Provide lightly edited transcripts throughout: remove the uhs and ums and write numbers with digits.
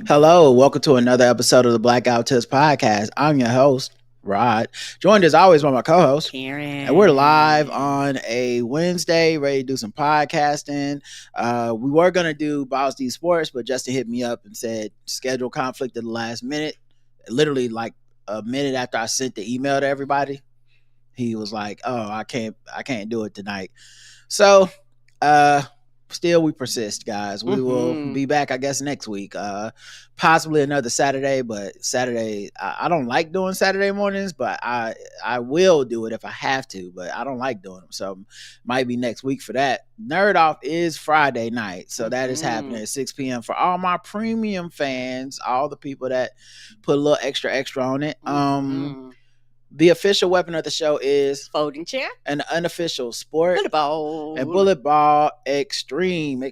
Hello, welcome to another episode of the Blackout Test Podcast. I'm your host, Rod, joined as always by my co-host, Karen. And we're live on a Wednesday, ready to do some podcasting. We were going to do Boss D Sports, but Justin hit me up and said schedule conflict at the last minute. Literally like a minute after I sent the email to everybody, he was like, oh, I can't do it tonight. So, still we persist, guys. We will be back, I guess, next week, possibly another Saturday. But Saturday, I don't like doing Saturday mornings, but I will do it if I have to, but I don't like doing them, so might be next week for that. Nerd Off is Friday night, so that is happening at 6 p.m. for all my premium fans, all the people that put a little extra on it. The official weapon of the show is folding chair. An unofficial sport. Bullet ball. And bullet ball extreme. We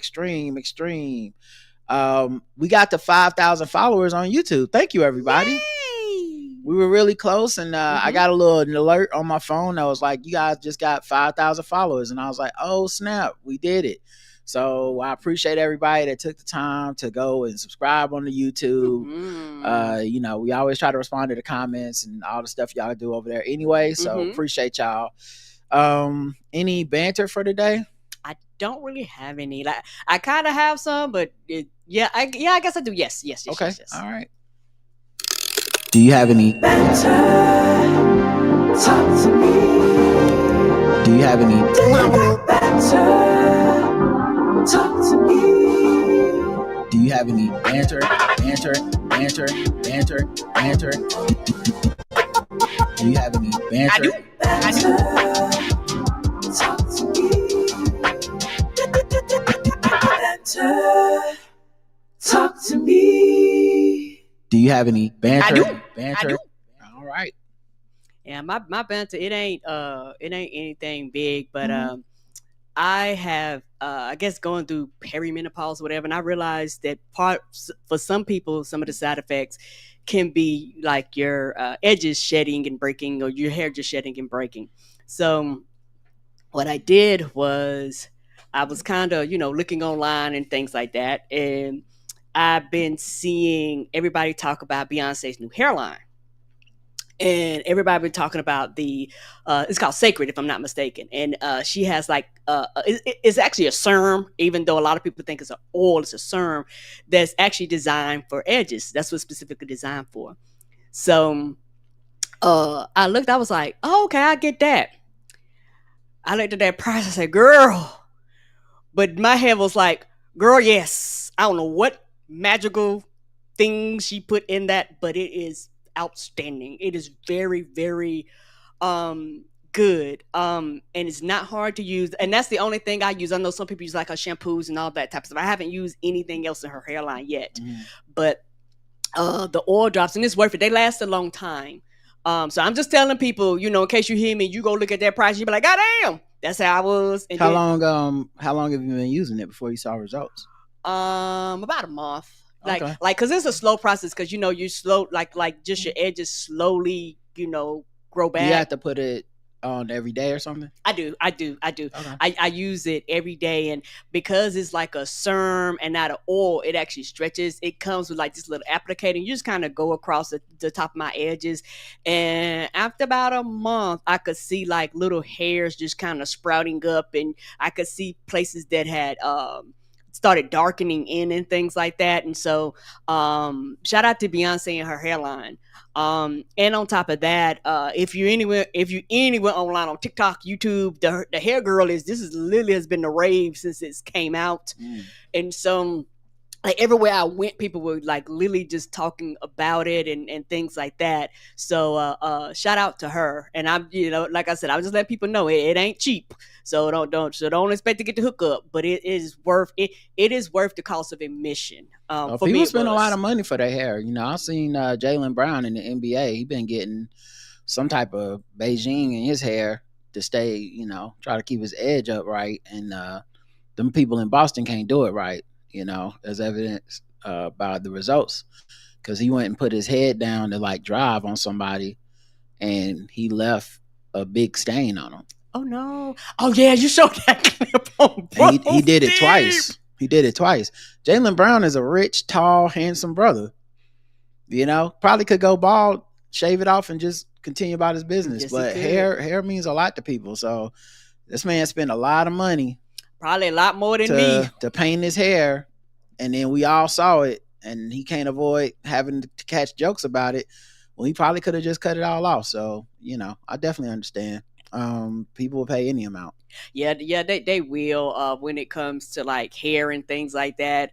got to 5,000 followers on YouTube. Thank you, everybody. Yay! We were really close, and I got a little alert on my phone that was like, you guys just got 5,000 followers. And I was like, oh, snap, we did it. So I appreciate everybody that took the time to go and subscribe on the YouTube. We always try to respond to the comments and all the stuff y'all do over there anyway. So appreciate y'all. Any banter for today? I don't really have any. Like, I kind of have some, but I guess I do. Yes. Okay. Yes. All right. Do you have any banter? Talk to me. Do you have any banter? Talk to me. Do you have any banter? Do you have any banter? I do. Talk to me. Banter. Talk to me. Do you have any banter? I do. All right. Yeah, my banter, it ain't anything big, but I have I guess going through perimenopause or whatever, and I realized that for some people, some of the side effects can be like your edges shedding and breaking, or your hair just shedding and breaking. So what I did was I was kind of looking online and things like that, and I've been seeing everybody talk about Beyonce's new hairline. And everybody been talking about it's called Cecred, if I'm not mistaken. And she has it's actually a serum, even though a lot of people think it's an oil, it's a serum that's actually designed for edges. That's what it's specifically designed for. So I looked, I was like, oh, okay, I get that. I looked at that price, I said, girl. But my head was like, girl, yes. I don't know what magical thing she put in that, but it is outstanding. It is very, very good. And it's not hard to use. And that's the only thing I use. I know some people use like her shampoos and all that type of stuff. I haven't used anything else in her hairline yet. But the oil drops, and it's worth it. They last a long time. So I'm just telling people, in case you hear me, you go look at that price, you be like, God damn, that's how I was. And how long have you been using it before you saw results? About a month. Okay. Cause it's a slow process, cause you slow, like just your edges slowly, grow back. Do you have to put it on every day or something? I do. Okay. I use it every day, and because it's like a serum and not an oil, it actually stretches. It comes with like this little applicator. You just kind of go across the top of my edges, and after about a month, I could see like little hairs just kind of sprouting up, and I could see places that had started darkening in and things like that. And so shout out to Beyonce and her hairline. And on top of that, if you anywhere online on TikTok, YouTube, the hair girl literally has been the rave since it came out. And so like everywhere I went, people were like literally just talking about it and things like that. So shout out to her. And I'm, like I said, I was just letting people know it ain't cheap. So don't expect to get the hookup, but it is worth it. It is worth the cost of admission. People spend a lot of money for their hair. I've seen Jaylen Brown in the NBA. He been getting some type of Beijing in his hair to stay, try to keep his edge up right. And them people in Boston can't do it right. As evidenced by the results, because he went and put his head down to like drive on somebody, and he left a big stain on him. Oh no! Oh yeah, you showed that clip on he did it twice. He did it twice. Jaylen Brown is a rich, tall, handsome brother. Probably could go bald, shave it off, and just continue about his business. Yes, but hair means a lot to people. So this man spent a lot of money, probably a lot more than me, to paint his hair, and then we all saw it, and he can't avoid having to catch jokes about it. Well, he probably could have just cut it all off. So I definitely understand. People will pay any amount. Yeah, they will when it comes to like hair and things like that.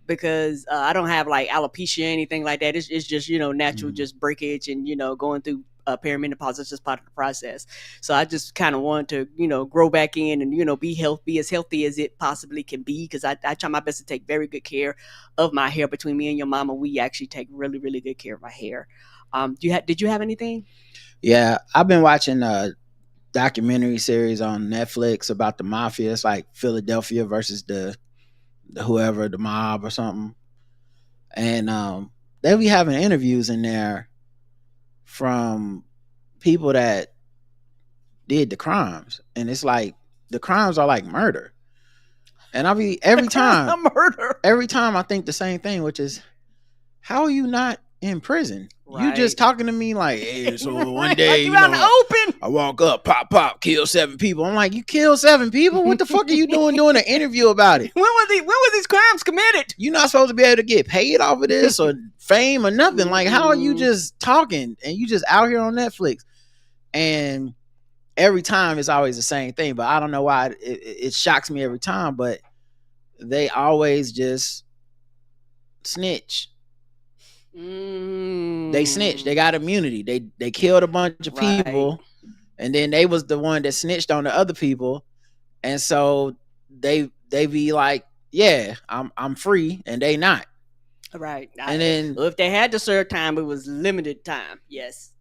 Because I don't have like alopecia or anything like that. It's just natural, just breakage, and going through perimenopause. It's just part of the process. So I just kind of want to grow back in and be as healthy as it possibly can be, because I try my best to take very good care of my hair. Between me and your mama, we actually take really, really good care of my hair. Did you have anything? Yeah, I've been watching documentary series on Netflix about the mafia. It's like Philadelphia versus the whoever, the mob or something. And they'll be having interviews in there from people that did the crimes. And it's like the crimes are like murder. And I'll be every time I think the same thing, which is, how are you not in prison? Right. You just talking to me like, hey, so one day open, I walk up, pop, kill 7 people. I'm like, you killed 7 people? What the fuck are you doing an interview about it? When were these crimes committed? You're not supposed to be able to get paid off of this or fame or nothing. Like, how are you just talking and you just out here on Netflix? And every time it's always the same thing, but I don't know why it shocks me every time, but they always just snitch. They snitch. They got immunity. They killed a bunch of people, and then they was the one that snitched on the other people, and so they be like, yeah, I'm free, and they not. Right. And then if they had to serve time, it was limited time. Yes.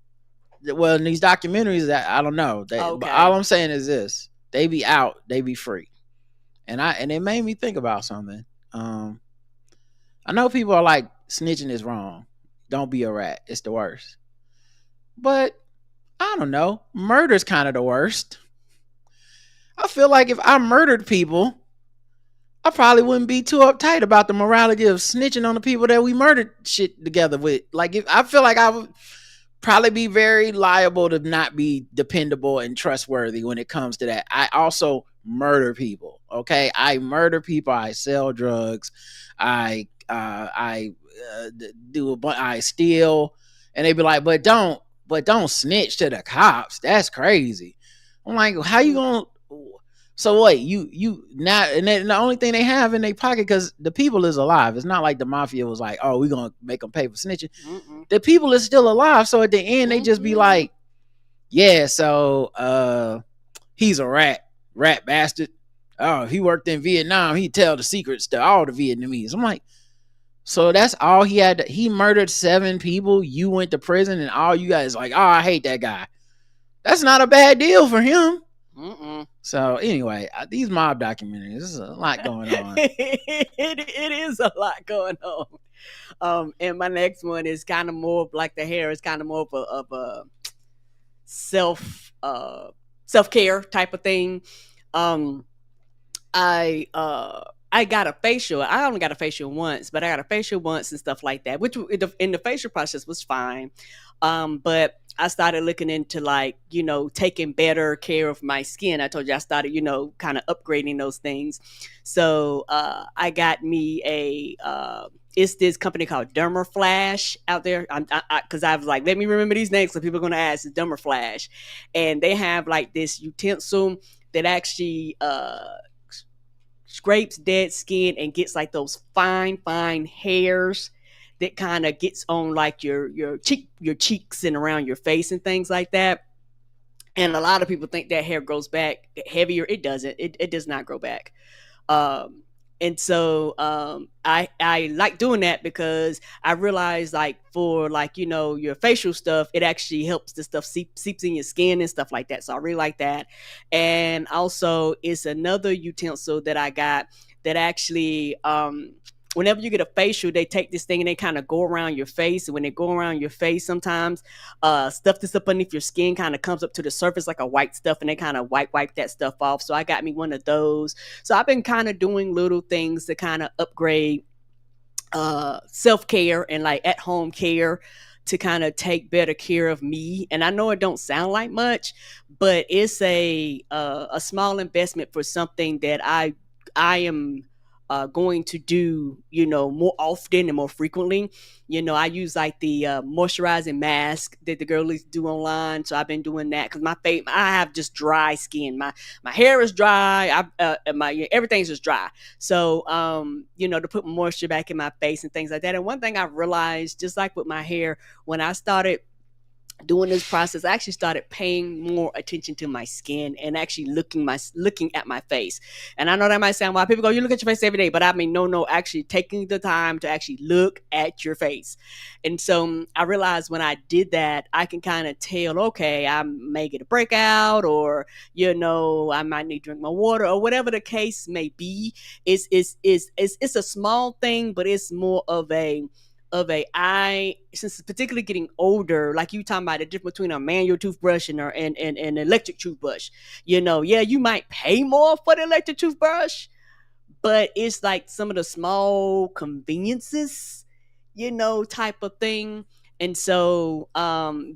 Well, in these documentaries, that I don't know. But all I'm saying is this: they be out, they be free, and it made me think about something. I know people are like, snitching is wrong. Don't be a rat. It's the worst. But I don't know. Murder's kind of the worst. I feel like if I murdered people, I probably wouldn't be too uptight about the morality of snitching on the people that we murdered shit together with. Like, I feel like I would probably be very liable to not be dependable and trustworthy when it comes to that. I also murder people. Okay. I murder people. I sell drugs. I steal, and they be like, but don't snitch to the cops. That's crazy. I'm like, how you gonna? So what? You not, and the only thing they have in their pocket, because the people is alive. It's not like the mafia was like, oh, we gonna make them pay for snitching. The people is still alive. So at the end, they just be like, yeah, so he's a rat bastard. Oh, he worked in Vietnam. He tell the secrets to all the Vietnamese. I'm like, so that's all he had. He murdered 7 people. You went to prison, and all you guys like, oh, I hate that guy. That's not a bad deal for him. So anyway, these mob documentaries, there's a lot going on. It is a lot going on. And my next one is kind of more like the hair. It's kind of more of a self-care type of thing. I got a facial. I only got a facial once, but I got a facial once and stuff like that, which in the facial process was fine. But I started looking into taking better care of my skin. I told you I started, kind of upgrading those things. So I got me it's this company called Dermaflash out there. Because I was like, let me remember these names, so people are going to ask. It's Dermaflash. And they have like this utensil that actually scrapes dead skin and gets like those fine hairs that kind of gets on like your cheeks and around your face and things like that. And a lot of people think that hair grows back heavier. It doesn't. It does not grow back. And so I like doing that because I realized for your facial stuff, it actually helps the stuff seeps in your skin and stuff like that. So I really like that. And also it's another utensil that I got that actually whenever you get a facial, they take this thing and they kind of go around your face. And when they go around your face, sometimes stuff that's up underneath your skin kind of comes up to the surface like a white stuff, and they kind of wipe that stuff off. So I got me one of those. So I've been kind of doing little things to kind of upgrade self-care and like at home care to kind of take better care of me. And I know it don't sound like much, but it's a small investment for something that I am going to do, more often and more frequently. I use like the moisturizing mask that the girlies do online. So I've been doing that because my face, I have just dry skin. My hair is dry. My everything's just dry. So to put moisture back in my face and things like that. And one thing I've realized, just like with my hair, when I started doing this process, I actually started paying more attention to my skin and actually looking at my face. And I know that might sound wild. People go, "You look at your face every day," but I mean, no, actually taking the time to actually look at your face. And so I realized when I did that, I can kind of tell, okay, I may get a breakout, or I might need to drink more water, or whatever the case may be. It's a small thing, but it's more of a since particularly getting older, like you talking about the difference between a manual toothbrush and an electric toothbrush. Yeah, you might pay more for the electric toothbrush, but it's like some of the small conveniences, type of thing. And so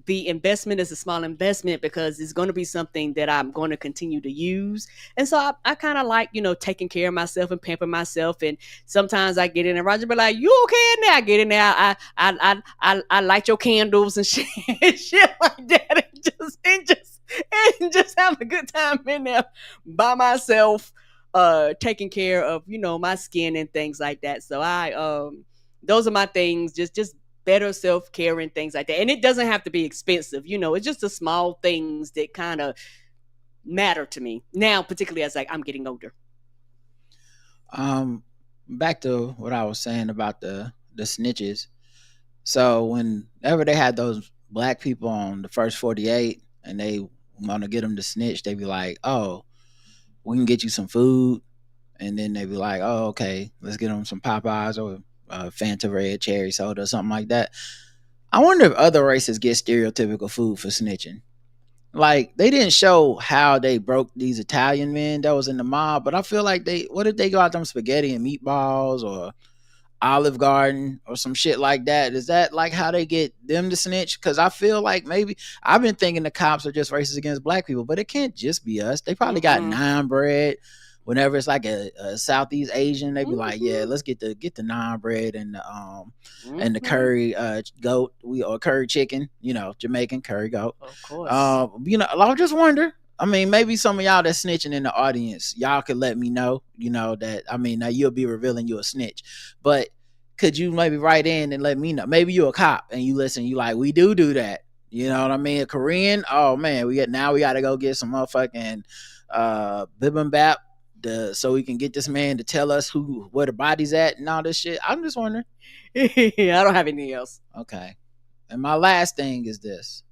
the investment is a small investment because it's going to be something that I'm going to continue to use. And so I kind of like, taking care of myself and pampering myself. And sometimes I get in and Roger be like, "You okay in there?" I get in there. I light your candles and shit, shit like that. And just have a good time in there by myself, taking care of, my skin and things like that. So those are my things, just better self-care and things like that. And it doesn't have to be expensive, it's just the small things that kind of matter to me now, particularly as like I'm getting older. Back to what I was saying about the snitches. So whenever they had those black people on the first 48 and they want to get them to snitch, they be like, "Oh, we can get you some food." And then they be like, "Oh, okay, let's get them some Popeyes or Fanta red cherry soda or something like that." I wonder if other races get stereotypical food for snitching. Like, they didn't show how they broke these Italian men that was in the mob, but I feel like what if they got them spaghetti and meatballs or Olive Garden or some shit like that? Is that like how they get them to snitch? Because I feel like maybe I've been thinking the cops are just racist against black people, but it can't just be us. They probably got naan bread. Whenever it's like a Southeast Asian, they be like, "Yeah, let's get the naan bread and the curry goat, or curry chicken, Jamaican curry goat." Of course. I just wonder. I mean, maybe some of y'all that's snitching in the audience, y'all could let me know, that, I mean, now you'll be revealing you a snitch, but could you maybe write in and let me know? Maybe you a cop and you listen, you like, we do that. You know what I mean? A Korean, oh man, we got to go get some motherfucking bibimbap so we can get this man to tell us where the body's at and all this shit. I'm just wondering. I don't have anything else. Okay. And my last thing is this.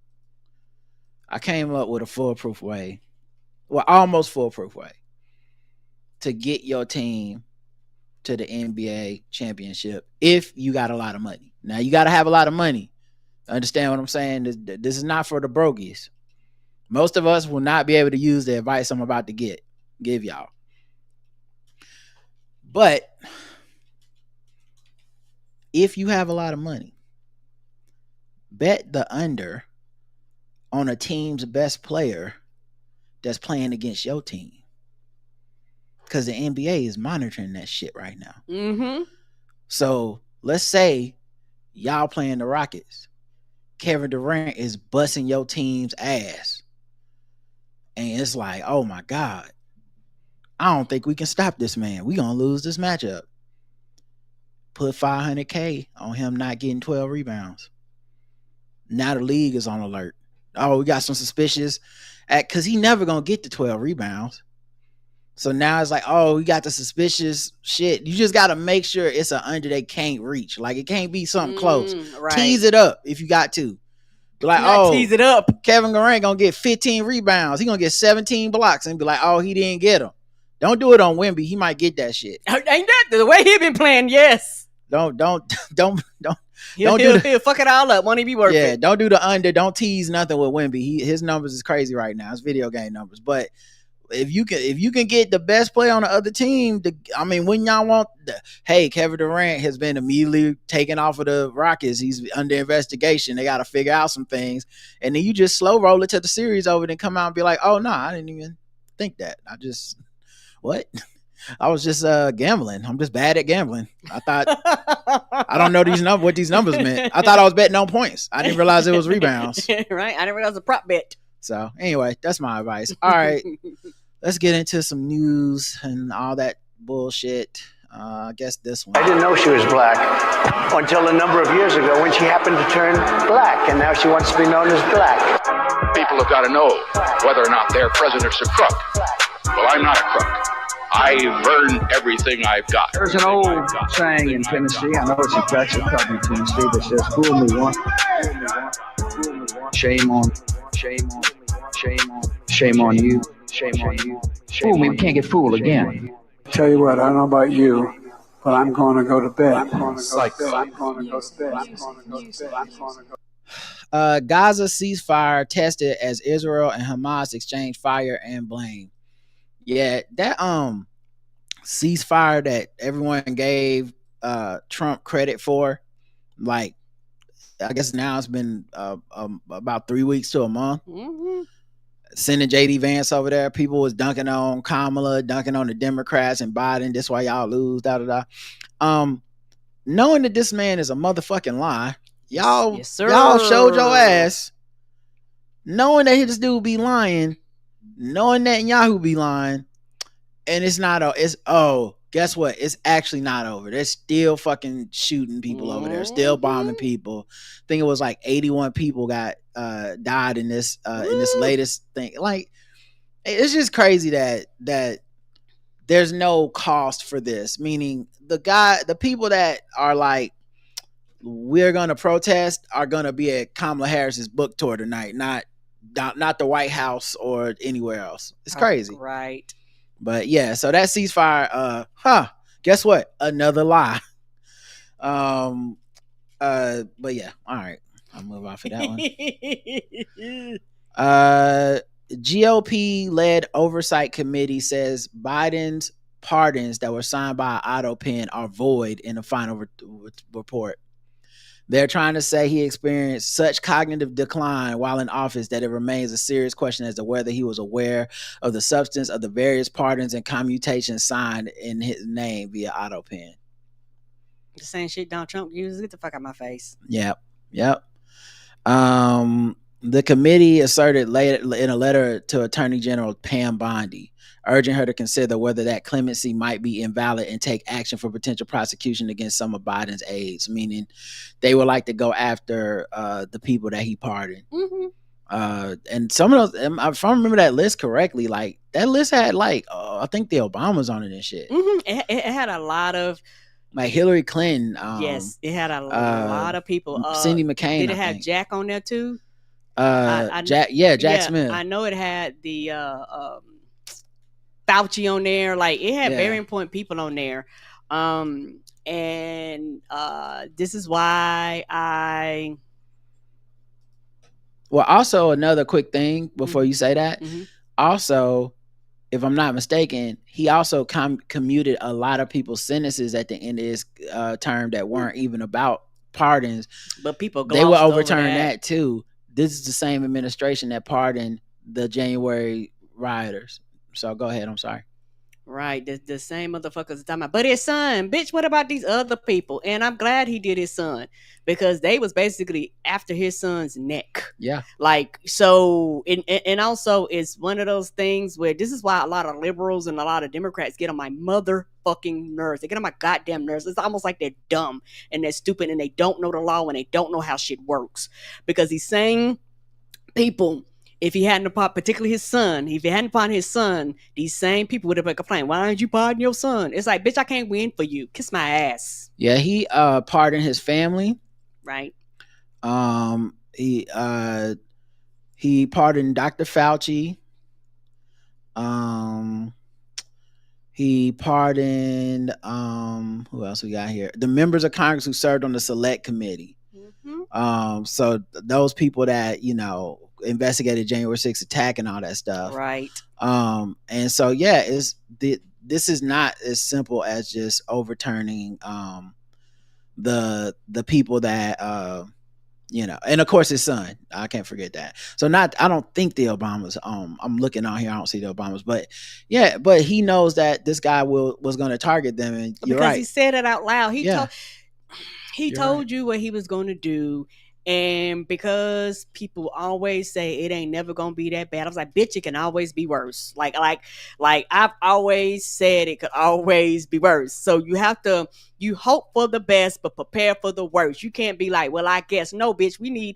I came up with a foolproof way, almost foolproof way, to get your team to the NBA championship if you got a lot of money. Now, you got to have a lot of money. Understand what I'm saying? This is not for the brogies. Most of us will not be able to use the advice I'm about to give y'all. But if you have a lot of money, bet the under on a team's best player that's playing against your team. Because the NBA is monitoring that shit right now. Mm-hmm. So let's say y'all playing the Rockets. Kevin Durant is busting your team's ass. And it's like, oh my God, I don't think we can stop this man. We gonna lose this matchup. Put $500K on him not getting 12 rebounds. Now the league is on alert. Oh, we got some suspicious because he never gonna get the 12 rebounds. So now it's like, oh, we got the suspicious shit. You just gotta make sure it's an under they can't reach. Like, it can't be something close. Right. Tease it up if you got to. Be like, tease it up. Kevin Durant gonna get 15 rebounds. He gonna get 17 blocks and be like, oh, he didn't get them. Don't do it on Wemby. He might get that shit. Ain't that the way he been playing? Yes. Don't He'll fuck it all up. Won't he be worth it? Don't do the under. Don't tease nothing with Wemby. His numbers is crazy right now. It's video game numbers. But if you can get the best player on the other team, when y'all want hey, Kevin Durant has been immediately taken off of the Rockets. He's under investigation. They got to figure out some things, and then you just slow roll it to the series over, then come out and be like, oh no, I didn't even think that. What? I was just gambling. I'm just bad at gambling. I thought I don't know what these numbers meant. I thought I was betting on points. I didn't realize it was rebounds. Right? I didn't realize it was a prop bet. So anyway, that's my advice. All right, let's get into some news and all that bullshit. I guess this one. I didn't know she was black until a number of years ago when she happened to turn black, and now she wants to be known as black. People have got to know whether or not their president's a crook. Well, I'm not a crook. I've earned everything I've got. There's an old saying in Tennessee, I know it's in Texas, probably Tennessee, that says, fool me once, shame on you. Fool me, we can't get fooled again. Tell you what, I don't know about you, but I'm going to go to bed. Gaza ceasefire tested as Israel and Hamas exchange fire and blame. Yeah, that ceasefire that everyone gave Trump credit for, like, I guess now it's been about 3 weeks to a month. Mm-hmm. Sending JD Vance over there, people was dunking on Kamala, dunking on the Democrats and Biden. This why y'all lose, knowing that this man is a motherfucking lie, y'all showed your ass. Knowing that this dude be lying, knowing that Yahoo be lying, and it's not. Guess what? It's actually not over. They're still fucking shooting people over there, still bombing people. I think it was like 81 people got died in this latest thing. Like, it's just crazy that there's no cost for this. Meaning the people that are like, we're gonna protest, are gonna be at Kamala Harris's book tour tonight, not the White House or anywhere else. It's crazy, right? But yeah, so that ceasefire, guess what? Another lie. But yeah, all right, I'll move off of that one. GOP led oversight committee says Biden's pardons that were signed by Otto Penn are void in the final report. They're trying to say he experienced such cognitive decline while in office that it remains a serious question as to whether he was aware of the substance of the various pardons and commutations signed in his name via Otto Penn. The same shit Donald Trump uses. Get the fuck out of my face. Yep. The committee asserted later in a letter to Attorney General Pam Bondi, urging her to consider whether that clemency might be invalid and take action for potential prosecution against some of Biden's aides, meaning they would like to go after the people that he pardoned. Mm-hmm. And some of those, if I remember that list correctly, like that list had I think the Obamas on it and shit. Mm-hmm. It had a lot of, like Hillary Clinton. Yes, it had a lot of people. Cindy McCain. Did it have Jack on there too? Jack Smith. I know it had the Fauci on there. Like, it had very important people on there. And this is why Well, also another quick thing before you say that. Mm-hmm. Also, if I'm not mistaken, he also commuted a lot of people's sentences at the end of his term that weren't even about pardons. But people they will overturn that too. This is the same administration that pardoned the January rioters. So go ahead. I'm sorry. Right. The same motherfuckers talking about, but his son, bitch, what about these other people? And I'm glad he did his son, because they was basically after his son's neck. Yeah. Like, so, and also it's one of those things where this is why a lot of liberals and a lot of Democrats get on my motherfucking nerves. They get on my goddamn nerves. It's almost like they're dumb and they're stupid and they don't know the law and they don't know how shit works, because he's saying people, if he hadn't pardoned, particularly his son, if he hadn't pardoned his son, these same people would have been complaining, why didn't you pardon your son? It's like, bitch, I can't win for you. Kiss my ass. Yeah, he pardoned his family. Right. He pardoned Dr. Fauci. He pardoned who else we got here? The members of Congress who served on the select committee. So those people that, you know, investigated January 6th attack and all that stuff. Right. And so yeah, this is not as simple as just overturning the people that you know, and of course his son. I can't forget that. So I don't think the Obamas. I'm looking on here. I don't see the Obamas, but yeah, but he knows that this guy was going to target them, and you're because right. he said it out loud. He You're told right. you what he was going to do. And because people always say it ain't never gonna be that bad, I was like, bitch, it can always be worse. Like I've always said it could always be worse. So you hope for the best, but prepare for the worst. You can't be like, well, I guess no, bitch. We need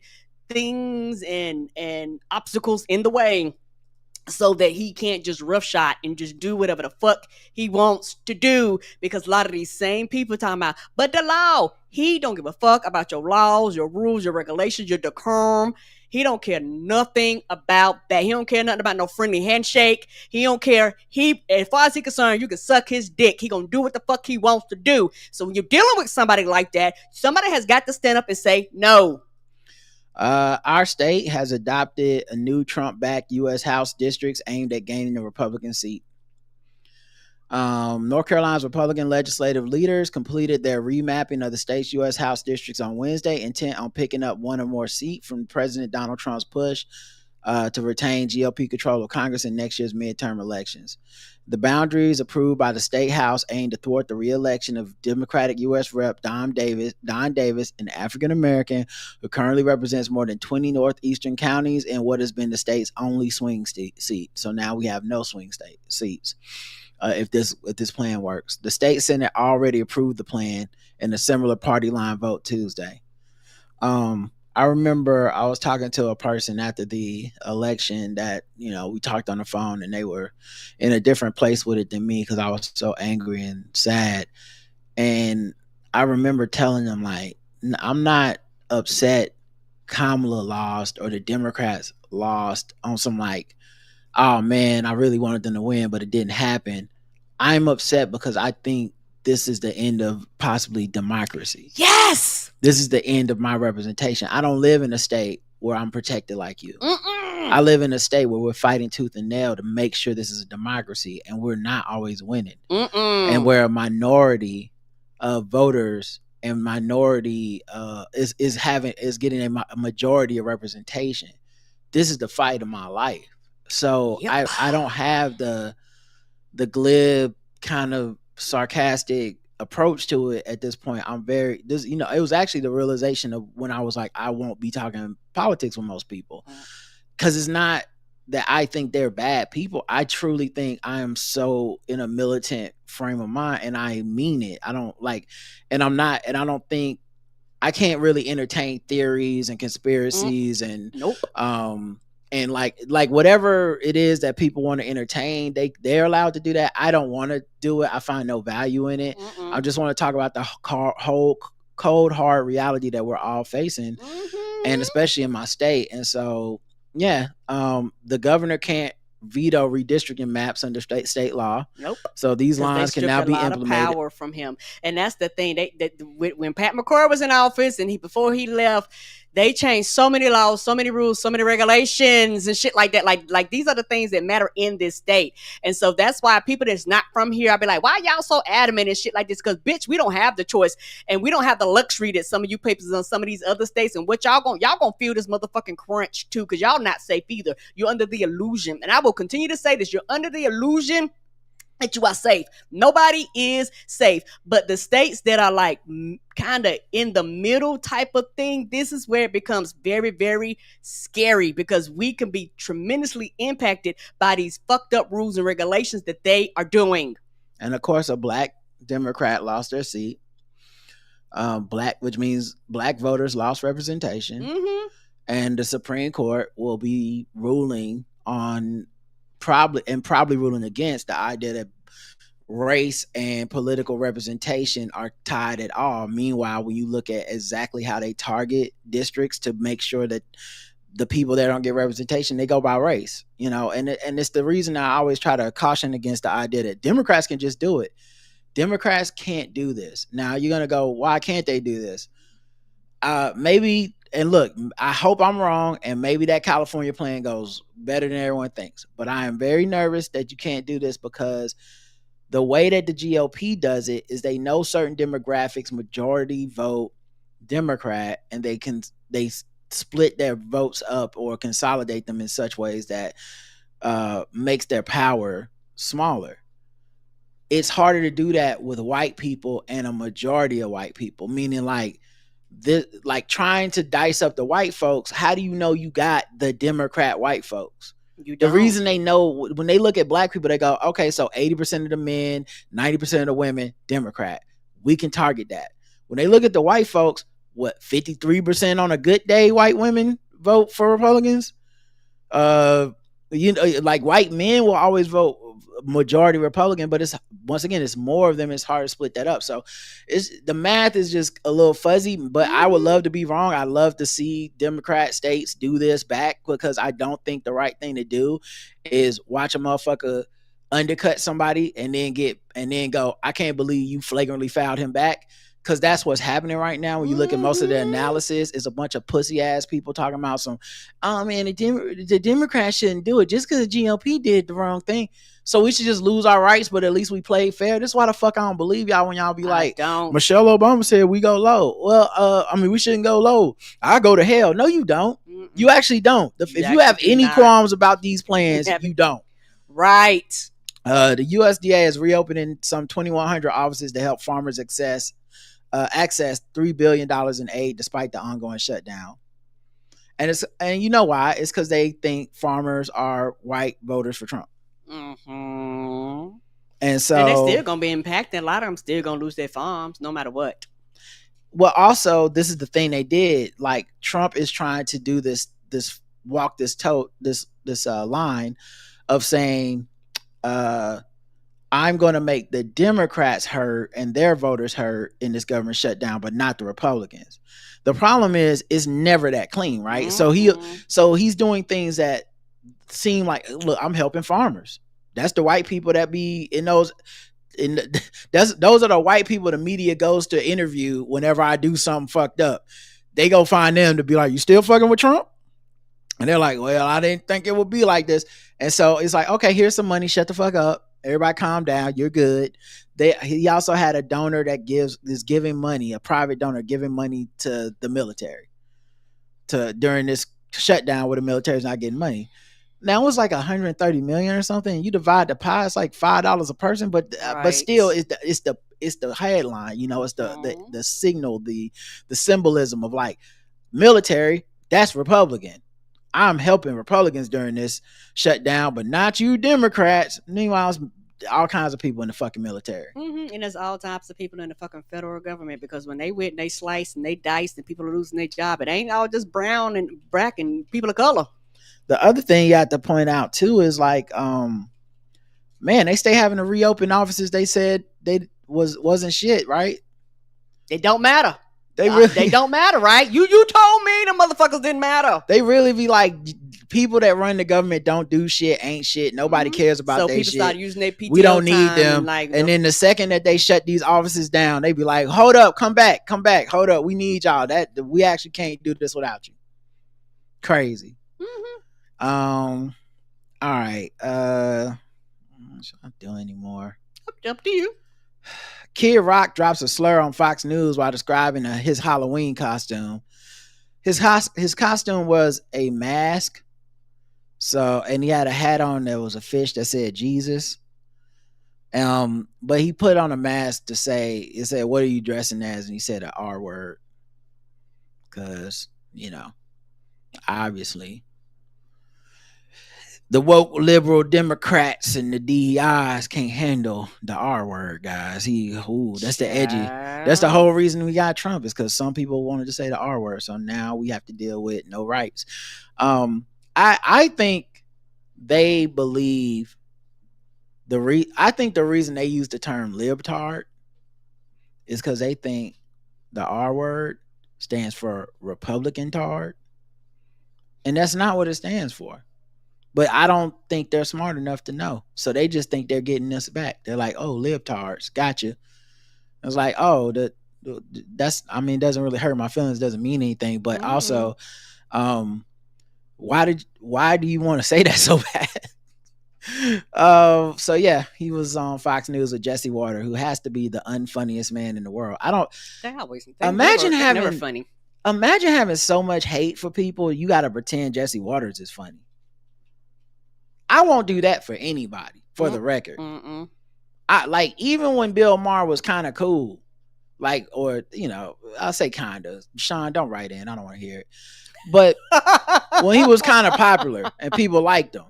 things and obstacles in the way so that he can't just roughshod and just do whatever the fuck he wants to do. Because a lot of these same people talking about, but the law, he don't give a fuck about your laws, your rules, your regulations, your decorum. He don't care nothing about that. He don't care nothing about no friendly handshake. He don't care. As far as he's concerned, you can suck his dick. He gonna do what the fuck he wants to do. So when you're dealing with somebody like that, somebody has got to stand up and say no. Our state has adopted a new Trump-backed U.S. House districts aimed at gaining a Republican seat. North Carolina's Republican legislative leaders completed their remapping of the state's U.S. House districts on Wednesday, intent on picking up one or more seats from President Donald Trump's push to retain GOP control of Congress in next year's midterm elections. The boundaries approved by the state house aim to thwart the re-election of Democratic U.S. Rep. Don Davis, an African-American who currently represents more than 20 northeastern counties in what has been the state's only swing seat. So now we have no swing state seats. If this plan works, the state Senate already approved the plan in a similar party line vote Tuesday. I remember I was talking to a person after the election that, you know, we talked on the phone and they were in a different place with it than me because I was so angry and sad. And I remember telling them, like, I'm not upset Kamala lost or the Democrats lost on some like, oh man, I really wanted them to win, but it didn't happen. I'm upset because I think this is the end of possibly democracy. Yes. This is the end of my representation. I don't live in a state where I'm protected like you. I live in a state where we're fighting tooth and nail to make sure this is a democracy, and we're not always winning. And where a minority of voters and minority is getting a majority of representation. This is the fight of my life. So I don't have the glib kind of sarcastic approach to it at this point. It was actually the realization of when I was like, I won't be talking politics with most people, because it's not that I think they're bad people. I truly think I am so in a militant frame of mind, and I mean it. I don't like, and I'm not, and I don't think I can't really entertain theories and conspiracies and and like whatever it is that people want to entertain, they're allowed to do that. I don't want to do it. I find no value in it. I just want to talk about the whole cold hard reality that we're all facing, and especially in my state. And so the governor can't veto redistricting maps under state law. So these lines can now be implemented. Power from him, and that's the thing. When Pat McCrory was in office and before he left, they changed so many laws, so many rules, so many regulations and shit like that. Like these are the things that matter in this state. And so that's why people that's not from here, I'll be like, why y'all so adamant and shit like this? Because bitch, we don't have the choice, and we don't have the luxury that some of you papers on some of these other states. And what y'all gonna feel this motherfucking crunch too, because y'all not safe either. You're under the illusion, and I will continue to say this, you're under the illusion that you are safe. Nobody is safe, but the states that are like kind of in the middle type of thing, this is where it becomes very, very scary, because we can be tremendously impacted by these fucked up rules and regulations that they are doing. And of course, a black Democrat lost their seat. Which means black voters lost representation. And the Supreme Court will be ruling on probably ruling against the idea that race and political representation are tied at all. Meanwhile, when you look at exactly how they target districts to make sure that the people that don't get representation, they go by race, you know, and it's the reason I always try to caution against the idea that Democrats can just do it. Democrats can't do this. Now you're gonna go, why can't they do this? Maybe, and look, I hope I'm wrong, and maybe that California plan goes better than everyone thinks. But I am very nervous that you can't do this because the way that the GOP does it is they know certain demographics majority vote Democrat, and they split their votes up or consolidate them in such ways that makes their power smaller. It's harder to do that with white people and a majority of white people, meaning like this, like trying to dice up the white folks. How do you know you got the Democrat white folks? The reason they know, when they look at black people, they go, okay, so 80% of the men, 90% of the women, Democrat. We can target that. When they look at the white folks, what, 53% on a good day white women vote for Republicans? You know, like white men will always vote majority Republican, but it's, once again, it's more of them. It's hard to split that up. So it's, the math is just a little fuzzy, but I would love to be wrong. I love to see Democrat states do this back, because I don't think the right thing to do is watch a motherfucker undercut somebody and then go, I can't believe you flagrantly fouled him back. Because that's what's happening right now. When you look at most of the analysis, it's a bunch of pussy ass people talking about some, oh man, the Democrats shouldn't do it just because the GOP did the wrong thing. So we should just lose our rights, but at least we played fair. This is why the fuck I don't believe y'all when y'all be like, Michelle Obama said we go low. Well, I mean, we shouldn't go low. I go to hell. No, you don't. Mm-mm. You actually don't. If you have any qualms about these plans, you don't. Right. The USDA is reopening some 2,100 offices to help farmers access $3 billion in aid despite the ongoing shutdown. And you know why? It's because they think farmers are white voters for Trump. Mm-hmm. And so, and they're still gonna be impacted. A lot of them still gonna lose their farms no matter what. Well, also, this is the thing they did. Like, Trump is trying to do this line of saying, I'm going to make the Democrats hurt and their voters hurt in this government shutdown, but not the Republicans. The problem is, it's never that clean, right? Mm-hmm. So he's doing things that seem like, look, I'm helping farmers. That's the white people that be in those. Those are the white people the media goes to interview whenever I do something fucked up. They go find them to be like, you still fucking with Trump? And they're like, well, I didn't think it would be like this. And so it's like, okay, here's some money. Shut the fuck up. Everybody calm down. You're good. He also had a donor that is giving money, a private donor giving money to the military during this shutdown where the military is not getting money. Now it was like 130 million or something. You divide the pie, it's like $5 a person, but still, it's the headline. You know, it's the signal, the symbolism of like, military. That's Republican. I'm helping Republicans during this shutdown, but not you Democrats. Meanwhile, it's all kinds of people in the fucking military. Mm-hmm. And there's all types of people in the fucking federal government, because when they went and they sliced and they diced and people are losing their job, it ain't all just brown and black and people of color. The other thing you have to point out too is like, man, they stay having to reopen offices. They said they wasn't shit, right? It don't matter. They don't matter, right? You told me the motherfuckers didn't matter. They really be like, people that run the government don't do shit, ain't shit. Nobody cares about their shit. So people start using their PTO. We don't need them. And then the second that they shut these offices down, they be like, hold up, come back. Hold up, we need y'all. We actually can't do this without you. Crazy. Mm-hmm. All right. What should I do anymore? Up to you. Kid Rock drops a slur on Fox News while describing his Halloween costume. His costume was a mask. So, and he had a hat on that was a fish that said Jesus. But he put on a mask to say, it said, what are you dressing as? And he said an R word. Cause, you know, obviously the woke liberal Democrats and the DEIs can't handle the R word, guys. That's the edgy. That's the whole reason we got Trump, is because some people wanted to say the R word. So now we have to deal with no rights. I think they believe I think the reason they use the term libtard is because they think the R word stands for Republican tard. And that's not what it stands for. But I don't think they're smart enough to know. So they just think they're getting us back. They're like, oh, libtards, gotcha. It's like, oh, that's, I mean, it doesn't really hurt my feelings, doesn't mean anything. But also, why do you want to say that so bad? So yeah, he was on Fox News with Jesse Water, who has to be the unfunniest man in the world. Imagine having so much hate for people, you got to pretend Jesse Waters is funny. I won't do that for anybody, for the record. I like, even when Bill Maher was kind of cool, like, or, you know, I'll say kind of. Sean, don't write in. I don't want to hear it. But when he was kind of popular and people liked him,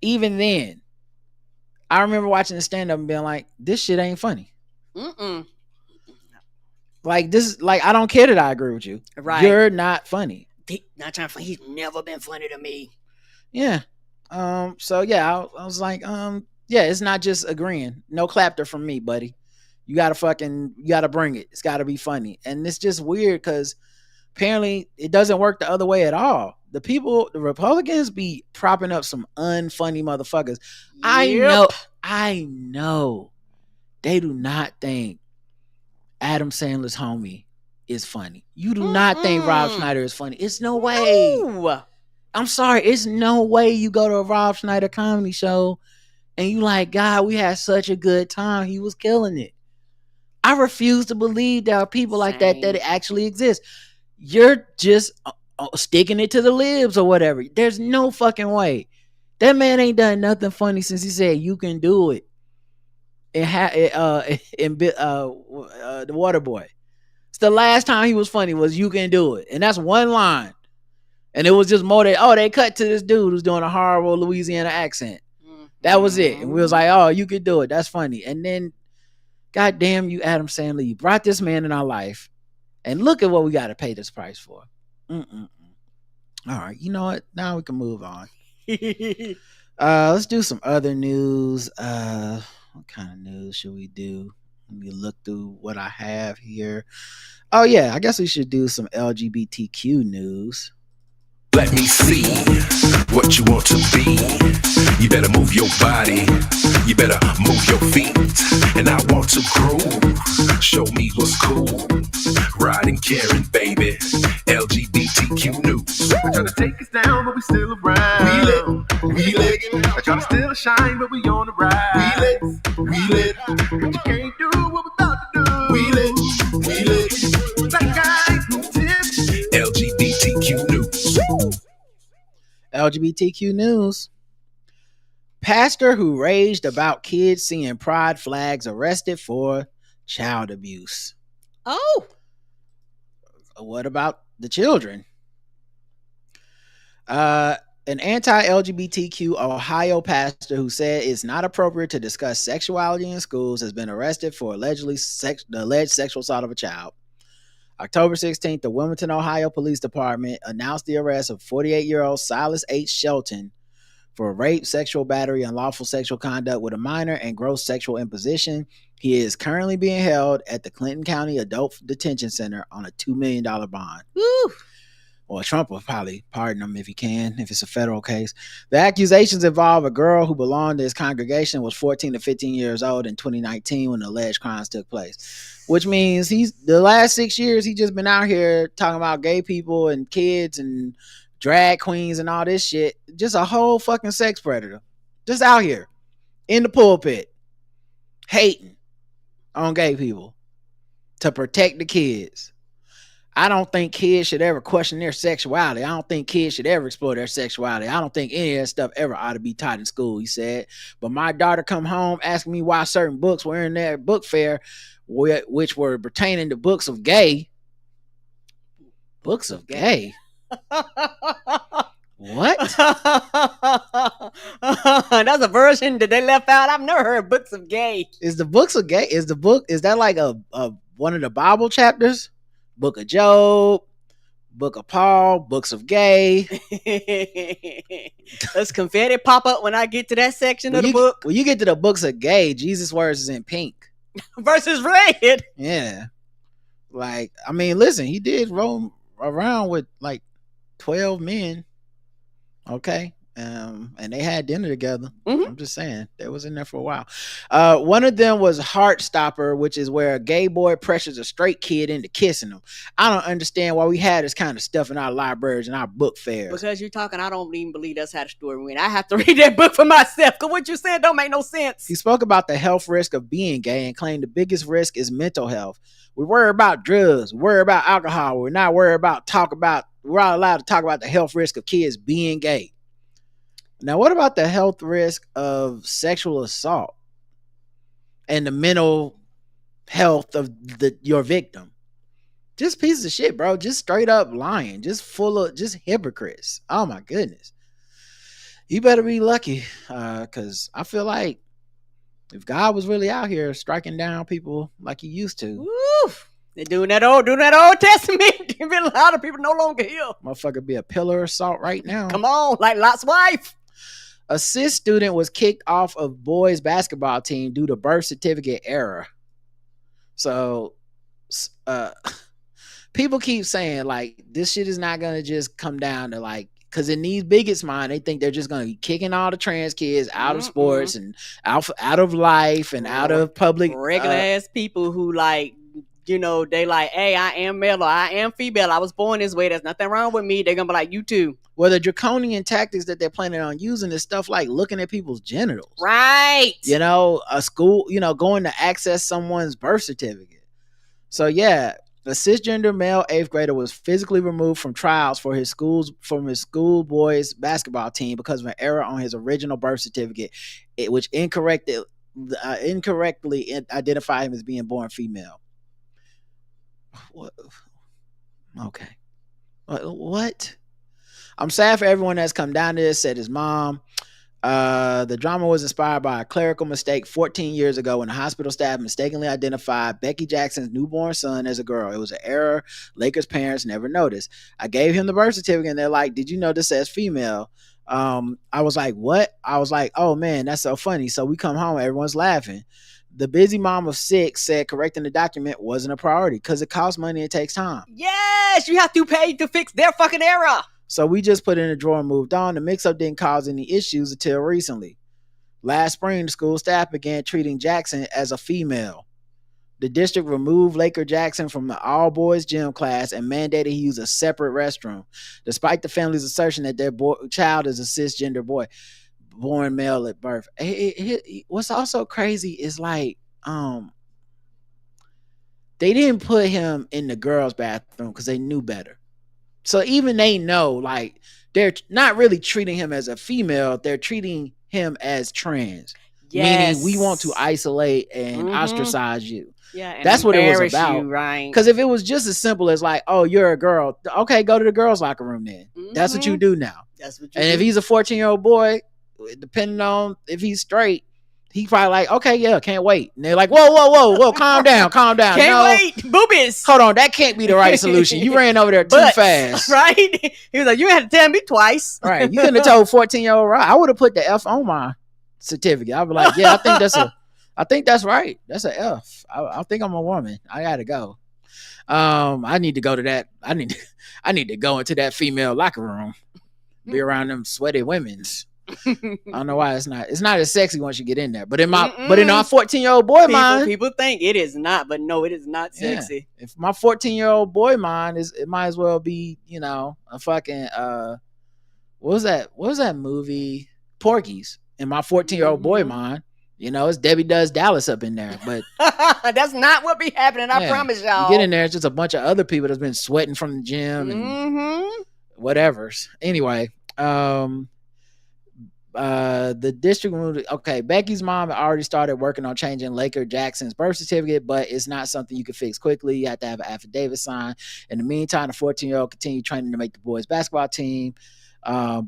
even then, I remember watching the stand up and being like, this shit ain't funny. Like, this, like, I don't care that I agree with you. Right. You're not funny. Not trying to funny. He's never been funny to me. Yeah. So yeah, I was like, yeah, it's not just agreeing. No clapter from me, buddy. You gotta bring it. It's gotta be funny. And it's just weird because apparently it doesn't work the other way at all. The Republicans be propping up some unfunny motherfuckers. Yep. I know they do not think Adam Sandler's homie is funny. You do not think Rob Schneider is funny. It's no way. No. I'm sorry. It's no way you go to a Rob Schneider comedy show and you like, God, we had such a good time. He was killing it. I refuse to believe there are people like that it actually exist. You're just sticking it to the libs or whatever. There's no fucking way. That man ain't done nothing funny since he said, you can do it. The Waterboy. It's the last time he was funny was you can do it. And that's one line. And it was just more that, they cut to this dude who's doing a horrible Louisiana accent. That was it. And we was like, oh, you could do it. That's funny. And then, goddamn you, Adam Sandler, you brought this man in our life. And look at what we got to pay this price for. All right. You know what? Now we can move on. Let's do some other news. What kind of news should we do? Let me look through what I have here. Oh, yeah. I guess we should do some LGBTQ news. Let me see what you want to be. You better move your body. You better move your feet. And I want to groove. Show me what's cool. Riding, caring, baby. LGBTQ news. We're trying to take us down, but we still around. We lit. We're trying to still shine, but we on the rise. We lit. But you can't do what we're about to do. We lit. Black guys, no tips. LGBTQ news. LGBTQ news. Pastor who raged about kids seeing pride flags arrested for child abuse. Oh. What about the children? An anti-LGBTQ Ohio pastor who said it's not appropriate to discuss sexuality in schools has been arrested for alleged sexual assault of a child. October 16th, the Wilmington, Ohio Police Department announced the arrest of 48-year-old Silas H. Shelton for rape, sexual battery, unlawful sexual conduct with a minor, and gross sexual imposition. He is currently being held at the Clinton County Adult Detention Center on a $2 million bond. Woo! Well, Trump will probably pardon him if he can, if it's a federal case. The accusations involve a girl who belonged to his congregation, was 14 to 15 years old in 2019 when the alleged crimes took place. Which means the last 6 years, he's just been out here talking about gay people and kids and drag queens and all this shit. Just a whole fucking sex predator. Just out here in the pulpit, hating on gay people to protect the kids. I don't think kids should ever question their sexuality. I don't think kids should ever explore their sexuality. I don't think any of that stuff ever ought to be taught in school, he said. But my daughter come home asking me why certain books were in their book fair, which were pertaining to books of gay. Books of gay? What? That's a version that they left out. I've never heard books of gay. Is the books of gay? Is that like a one of the Bible chapters? Book of Job, Book of Paul, books of gay. Does confetti pop up when I get to that section of the book? When you get to the books of gay, Jesus' words is in pink versus red. Yeah, like, I mean, listen, he did roam around with like 12 men Okay. And they had dinner together. Mhm. I'm just saying they was in there for a while. One of them was Heartstopper, which is where a gay boy pressures a straight kid into kissing him. I don't understand why we had this kind of stuff in our libraries and our book fairs. Because you're talking, I don't even believe that's how the story went. I have to read that book for myself because what you're saying don't make no sense. He spoke about the health risk of being gay and claimed the biggest risk is mental health. We worry about drugs, we worry about alcohol. We're not worried about we're not allowed to talk about the health risk of kids being gay. Now, what about the health risk of sexual assault and the mental health of your victim? Just pieces of shit, bro. Just straight up lying. Just full of just hypocrites. Oh my goodness. You better be lucky, because I feel like if God was really out here striking down people like he used to, Woo! They're doing that old Testament. There's been a lot of people no longer here. motherfucker be a pillar of salt right now. Come on, like Lot's wife. A cis student was kicked off of boys basketball team due to birth certificate error. So, people keep saying like this shit is not gonna just come down to like, because in these bigots' mind, they think they're just gonna be kicking all the trans kids out of sports and out of life and out of public. Regular ass people who like, they like, hey, I am male or I am female. I was born this way. There's nothing wrong with me. They're gonna be like, you too. Well, the draconian tactics that they're planning on using is stuff like looking at people's genitals. Right. A school, going to access someone's birth certificate. So yeah, a cisgender male 8th grader was physically removed from trials from his school boys basketball team because of an error on his original birth certificate, which incorrectly identified him as being born female. What? Okay. What? I'm sad for everyone that's come down to this, said his mom. The drama was inspired by a clerical mistake 14 years ago when the hospital staff mistakenly identified Becky Jackson's newborn son as a girl. It was an error Lakers parents never noticed. I gave him the birth certificate and they're like, did you know this says female? I was like, what? I was like, oh man, that's so funny. So we come home, everyone's laughing. The busy mom of 6 said correcting the document wasn't a priority because it costs money and it takes time. Yes, you have to pay to fix their fucking error. So we just put it in a drawer and moved on. The mix-up didn't cause any issues until recently. Last spring, the school staff began treating Jackson as a female. The district removed Laker Jackson from the all-boys gym class and mandated he use a separate restroom, despite the family's assertion that their child is a cisgender boy, born male at birth. What's also crazy is like, they didn't put him in the girls' bathroom because they knew better. So even they know, like, they're not really treating him as a female. They're treating him as trans. Yes. Meaning we want to isolate and ostracize you. Yeah, and that's what it was about. Right? Because if it was just as simple as like, oh, you're a girl. Okay, go to the girls' locker room then. That's what you do now. That's what you do. And if he's a 14-year-old boy, depending on if he's straight, he probably like, okay, yeah, can't wait. And they're like, whoa, calm down. Can't wait, boobies. Hold on, that can't be the right solution. You ran over there too fast. Right? He was like, you had to tell me twice. Right. You couldn't have told 14-year-old right. I would have put the F on my certificate. I'd be like, yeah, I think that's right. That's an F. I think I'm a woman. I gotta go. I need to go to that. I need to go into that female locker room. Be around them sweaty women's. I don't know why it's not as sexy once you get in there. But in our 14-year-old boy mind, people think it is not, but no, it is not sexy. Yeah. If my 14-year-old boy mind it might as well be, a fucking what was that movie? Porky's. In my 14-year-old boy mind, it's Debbie Does Dallas up in there. But that's not what be happening, I promise y'all. You get in there, it's just a bunch of other people that's been sweating from the gym and whatever's. Anyway, the district moved. Okay, Becky's mom had already started working on changing Laker Jackson's birth certificate, but it's not something you can fix quickly. You have to have an affidavit signed. In the meantime, the 14-year-old continued training to make the boys basketball team.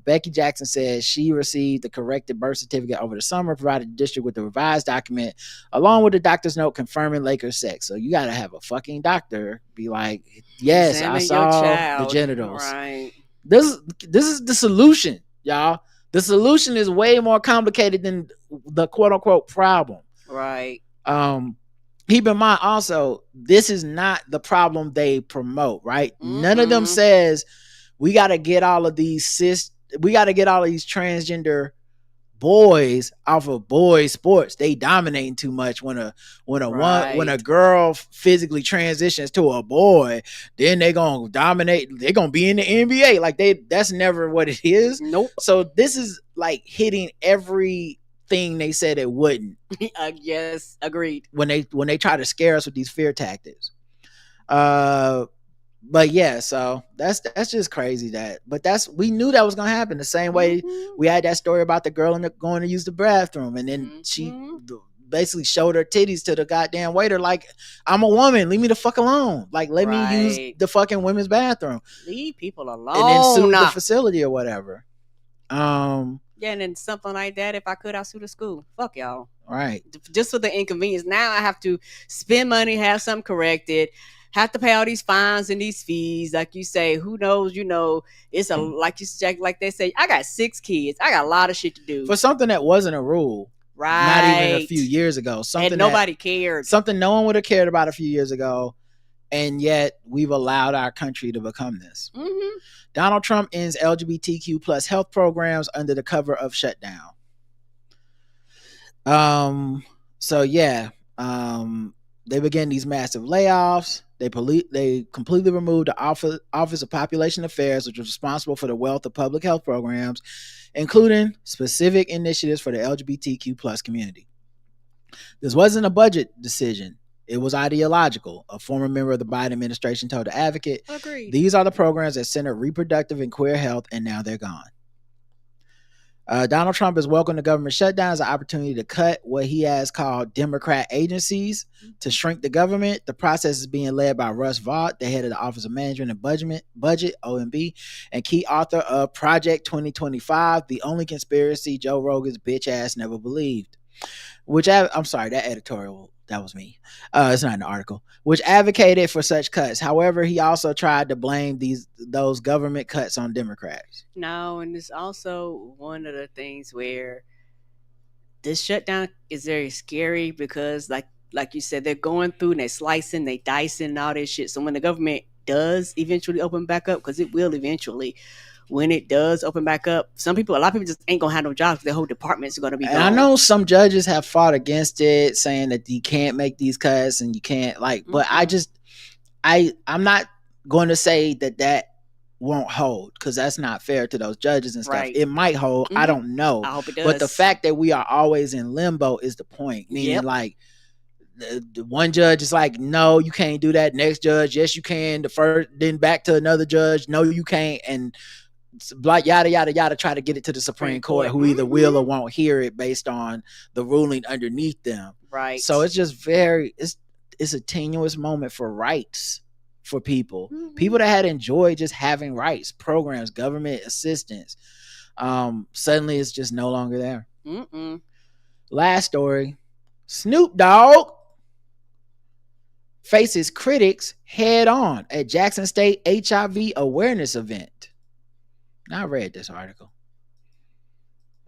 Becky Jackson says she received the corrected birth certificate over the summer, provided the district with the revised document along with the doctor's note confirming Laker's sex. So you got to have a fucking doctor be like, yes, I saw the genitals. Right. This is the solution, y'all. The solution is way more complicated than the quote unquote problem. Right. Keep in mind also, this is not the problem they promote, right? None of them says we got to get all of these cis we got to get all of these transgender boys off of boys sports. They dominating too much. When a girl physically transitions to a boy, then they gonna dominate. They're gonna be in the NBA. Like that's never what it is. Nope. So this is like hitting everything they said it wouldn't. Yes, agreed. When they try to scare us with these fear tactics. But yeah, so that's just crazy we knew that was gonna happen. The same way we had that story about the girl going to use the bathroom, and then she basically showed her titties to the goddamn waiter, like, I'm a woman, leave me the fuck alone. Like, let me use the fucking women's bathroom. Leave people alone. And then sue the facility or whatever. Yeah, and then something like that. If I could, I'll sue the school. Fuck y'all. Right. Just for the inconvenience. Now I have to spend money, have something corrected. Have to pay all these fines and these fees, like you say. Who knows? It's like they say. I got 6 kids. I got a lot of shit to do for something that wasn't a rule, right? Not even a few years ago. Something and nobody cared. Something no one would have cared about a few years ago, and yet we've allowed our country to become this. Mm-hmm. Donald Trump ends LGBTQ plus health programs under the cover of shutdown. So yeah. They began these massive layoffs. They completely removed the Office of Population Affairs, which was responsible for the wealth of public health programs, including specific initiatives for the LGBTQ plus community. This wasn't a budget decision. It was ideological. A former member of the Biden administration told The Advocate, agreed, these are the programs that centered reproductive and queer health, and now they're gone. Donald Trump has welcomed the government shutdown as an opportunity to cut what he has called Democrat agencies to shrink the government. The process is being led by Russ Vought, the head of the Office of Management and Budget, OMB, and key author of Project 2025, the only conspiracy Joe Rogan's bitch ass never believed. I'm sorry, that editorial, that was me. It's not an article. Which advocated for such cuts. However, he also tried to blame those government cuts on Democrats. No, and it's also one of the things where this shutdown is very scary because, like you said, they're going through and they're slicing, they dicing, and all this shit. So when the government does eventually open back up, because it will eventually. When it does open back up, a lot of people just ain't gonna have no jobs. Their whole departments are gonna be gone. And I know some judges have fought against it, saying that you can't make these cuts and you can't but I'm not going to say that won't hold, because that's not fair to those judges and stuff. Right. It might hold. I don't know. I hope it does. But the fact that we are always in limbo is the point. Meaning, like, the one judge is like, no, you can't do that. Next judge, yes, you can. The first, then back to another judge, no, you can't. And like yada yada yada, try to get it to the Supreme Court, who either will or won't hear it based on the ruling underneath them. Right. So it's just it's a tenuous moment for rights for people. People that had enjoyed just having rights, programs, government assistance. Suddenly it's just no longer there. Last story. Snoop Dogg faces critics head on at Jackson State HIV awareness event. Now, I read this article.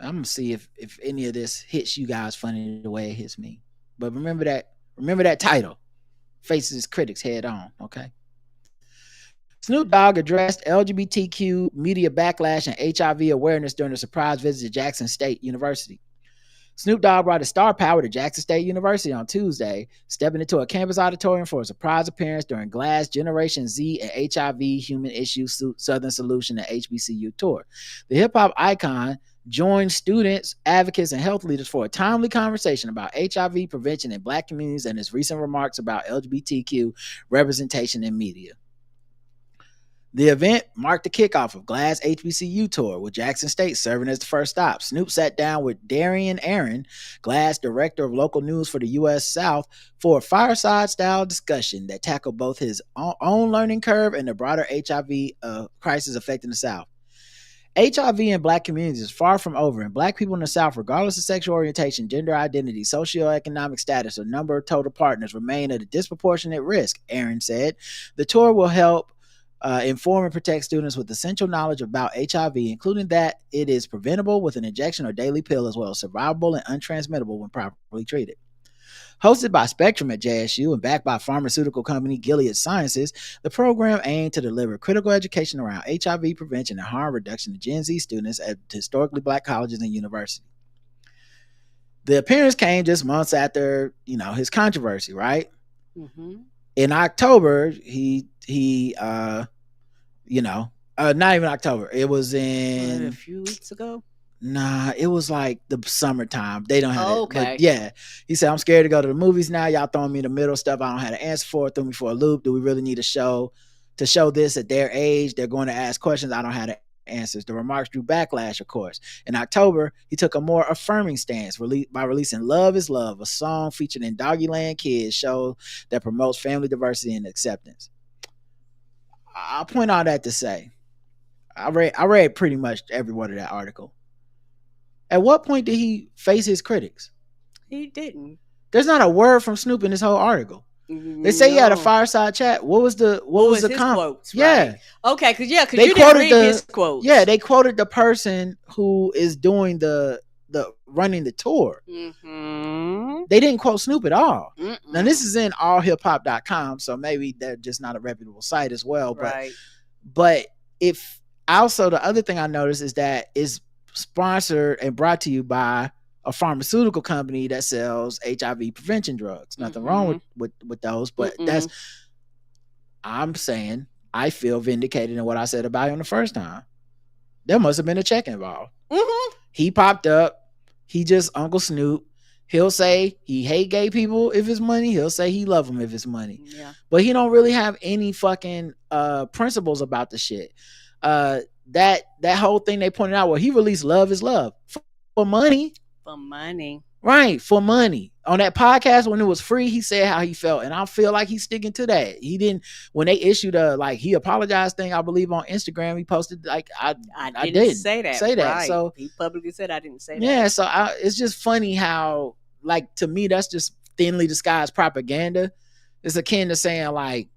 I'm gonna see if any of this hits you guys funny the way it hits me. But remember that title. Faces critics head on. Okay. Snoop Dogg addressed LGBTQ media backlash and HIV awareness during a surprise visit to Jackson State University. Snoop Dogg brought his star power to Jackson State University on Tuesday, stepping into a campus auditorium for a surprise appearance during Glass Generation Z and HIV Human Issues Southern Solution and HBCU tour. The hip-hop icon joined students, advocates, and health leaders for a timely conversation about HIV prevention in Black communities and his recent remarks about LGBTQ representation in media. The event marked the kickoff of Glass HBCU tour, with Jackson State serving as the first stop. Snoop sat down with Darian Aaron, Glass director of local news for the U.S. South, for a fireside-style discussion that tackled both his own learning curve and the broader HIV crisis affecting the South. HIV in Black communities is far from over, and Black people in the South, regardless of sexual orientation, gender identity, socioeconomic status, or number of total partners, remain at a disproportionate risk, Aaron said. The tour will help inform and protect students with essential knowledge about HIV, including that it is preventable with an injection or daily pill, as well as survivable and untransmittable when properly treated. Hosted by Spectrum at JSU and backed by pharmaceutical company Gilead Sciences, the program aimed to deliver critical education around HIV prevention and harm reduction to Gen Z students at historically Black colleges and universities. The appearance came just months after, his controversy, right? Mm-hmm. In October, he not even October. It was in a few weeks ago. Nah, it was like the summertime. They don't have it. Okay. But yeah. He said, I'm scared to go to the movies now. Y'all throwing me in the middle stuff I don't have an answer for. Threw me for a loop. Do we really need a show to show this at their age? They're going to ask questions. I don't have the answers. The remarks drew backlash, of course. In October, he took a more affirming stance by releasing Love is Love, a song featured in Doggyland Kids show that promotes family diversity and acceptance. I'll point all that to say, I read pretty much every word of that article. At what point did he face his critics? He didn't. There's not a word from Snoop in this whole article. They say he had a fireside chat. What was the his quotes? Yeah. Right. Okay, because you didn't read his quotes. Yeah, they quoted the person who is doing the running the tour. Mm-hmm. They didn't quote Snoop at all. Mm-mm. Now this is in allhiphop.com, so maybe they're just not a reputable site as well. Right. But if also the other thing I noticed is that it's sponsored and brought to you by a pharmaceutical company that sells HIV prevention drugs. Nothing wrong with those, but I'm saying I feel vindicated in what I said about him the first time. There must have been a check involved. Mm-hmm. He popped up. He just Uncle Snoop. He'll say he hate gay people if it's money. He'll say he love them if it's money. Yeah. But he don't really have any fucking principles about the shit. That whole thing they pointed out, well, he released Love is Love for money. For money. Right, for money. On that podcast when it was free, he said how he felt, and I feel like he's sticking to that. He didn't, when they issued he apologized thing, I believe on Instagram, he posted I didn't say that. Right. So he publicly said I didn't say that. Yeah, so it's just funny how, to me, that's just thinly disguised propaganda. It's akin to saying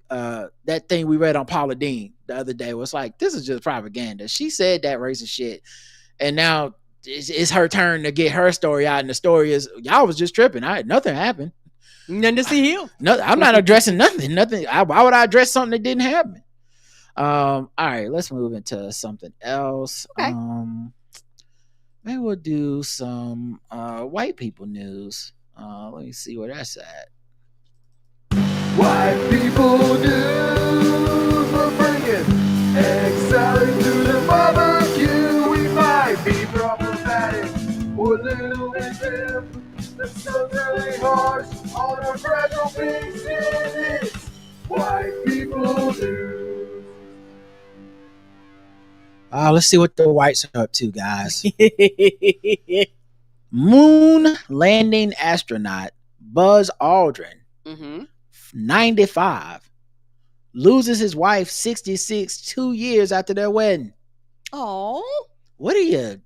that thing we read on Paula Deen the other day was like, this is just propaganda. She said that racist shit, and now it's her turn to get her story out, and the story is y'all was just tripping. Nothing happened. Nothing to see here. No, I'm not addressing nothing. Why would I address something that didn't happen? All right, let's move into something else. Okay. Maybe we'll do some white people news. Let me see where that's at. White people news, we're bringing egg salad to the barbecue. We might be problematic or a little bit dim. The sun's really harsh on our fragile pink skin. It's white people news. Let's see what the whites are up to, guys. Moon landing astronaut Buzz Aldrin, 95, loses his wife 66 2 years after their wedding. Oh, what do you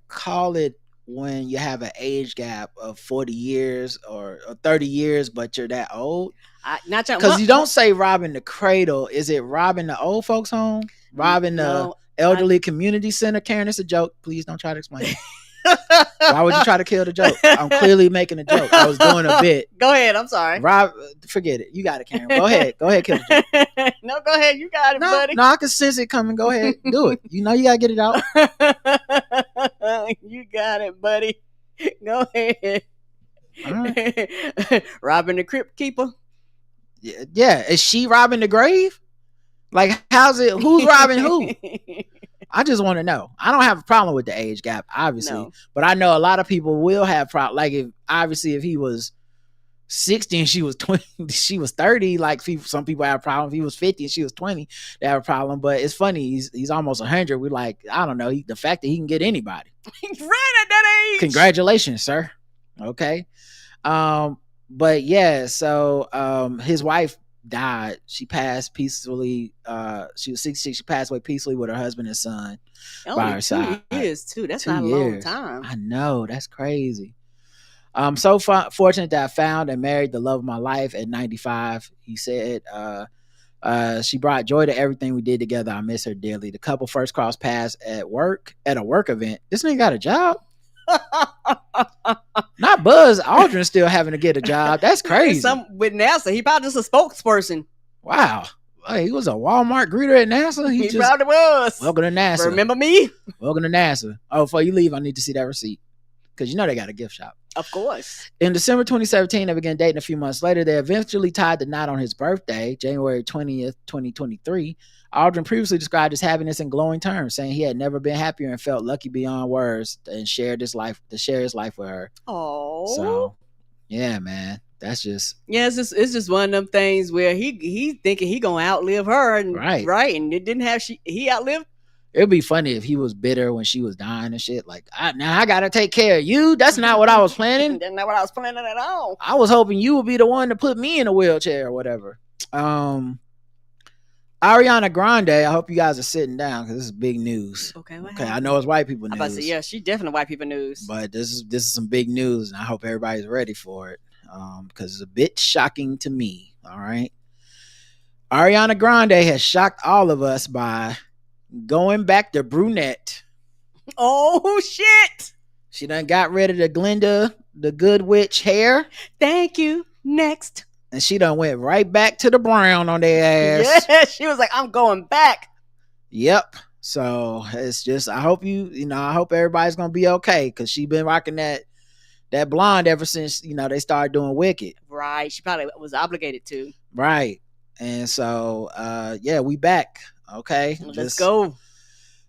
call it when you have an age gap of 40 years or 30 years, but you're that old? Because you don't say robbing the cradle. Is it robbing the old folks home? Robbing the elderly community center? Karen, it's a joke. Please don't try to explain it. Why would you try to kill the joke? I'm clearly making a joke. I was doing a bit. Go ahead. I'm sorry. Forget it. You got it, Karen. Go ahead. Go ahead, kill the joke. No, go ahead. You got it, buddy. No, I can sense it coming. Go ahead. Do it. You know you got to get it out. You got it, buddy. Go ahead. All right. Robbing the crypt keeper? Yeah. Is she robbing the grave? Who's robbing who? I just want to know. I don't have a problem with the age gap, obviously, but I know a lot of people will have problems. If he was 60 and she was 20, she was 30. Some people have a problem. If he was 50 and she was 20, they have a problem. But it's funny. He's almost 100. We're like, I don't know. The fact that he can get anybody. He's right at that age. Congratulations, sir. Okay. But yeah. So his wife died. She passed peacefully. She was 66. She passed away peacefully with her husband and son by her side. 2 years too. That's not a long time. I know, that's crazy. I'm so fortunate that I found and married the love of my life at 95. He said, she brought joy to everything we did together. I miss her dearly. The couple first crossed paths at a work event. This nigga got a job. Not Buzz Aldrin still having to get a job. That's crazy. With NASA, he probably just a spokesperson. Wow. Hey, he was a Walmart greeter at NASA. He probably was. Welcome to NASA. Remember me? Welcome to NASA. Oh, before you leave, I need to see that receipt. Because you know they got a gift shop. Of course. In December 2017, they began dating a few months later. They eventually tied the knot on his birthday, January 20th, 2023. Aldrin previously described his happiness in glowing terms, saying he had never been happier and felt lucky beyond words and share his life with her. Oh. So, yeah, man. That's just it's just one of them things where he thinking he gonna outlive her, and right, and it didn't have he outlived. It'd be funny if he was bitter when she was dying and shit. Like, now I gotta take care of you. That's not what I was planning. That's not what I was planning at all. I was hoping you would be the one to put me in a wheelchair or whatever. Ariana Grande, I hope you guys are sitting down because this is big news. Okay, I know it's white people news. I'm about to say, yeah, she definitely white people news. But this is some big news, and I hope everybody's ready for it. Because it's a bit shocking to me. All right. Ariana Grande has shocked all of us by going back to brunette. Oh shit. She done got rid of the Glinda, the good witch hair. Thank you. Next. And she done went right back to the brown on their ass. Yeah, she was like, I'm going back. Yep. So it's just, I hope I hope everybody's gonna be okay, because she been rocking that blonde ever since, they started doing Wicked. Right. She probably was obligated to. Right. And so, we back. Okay. Let's go.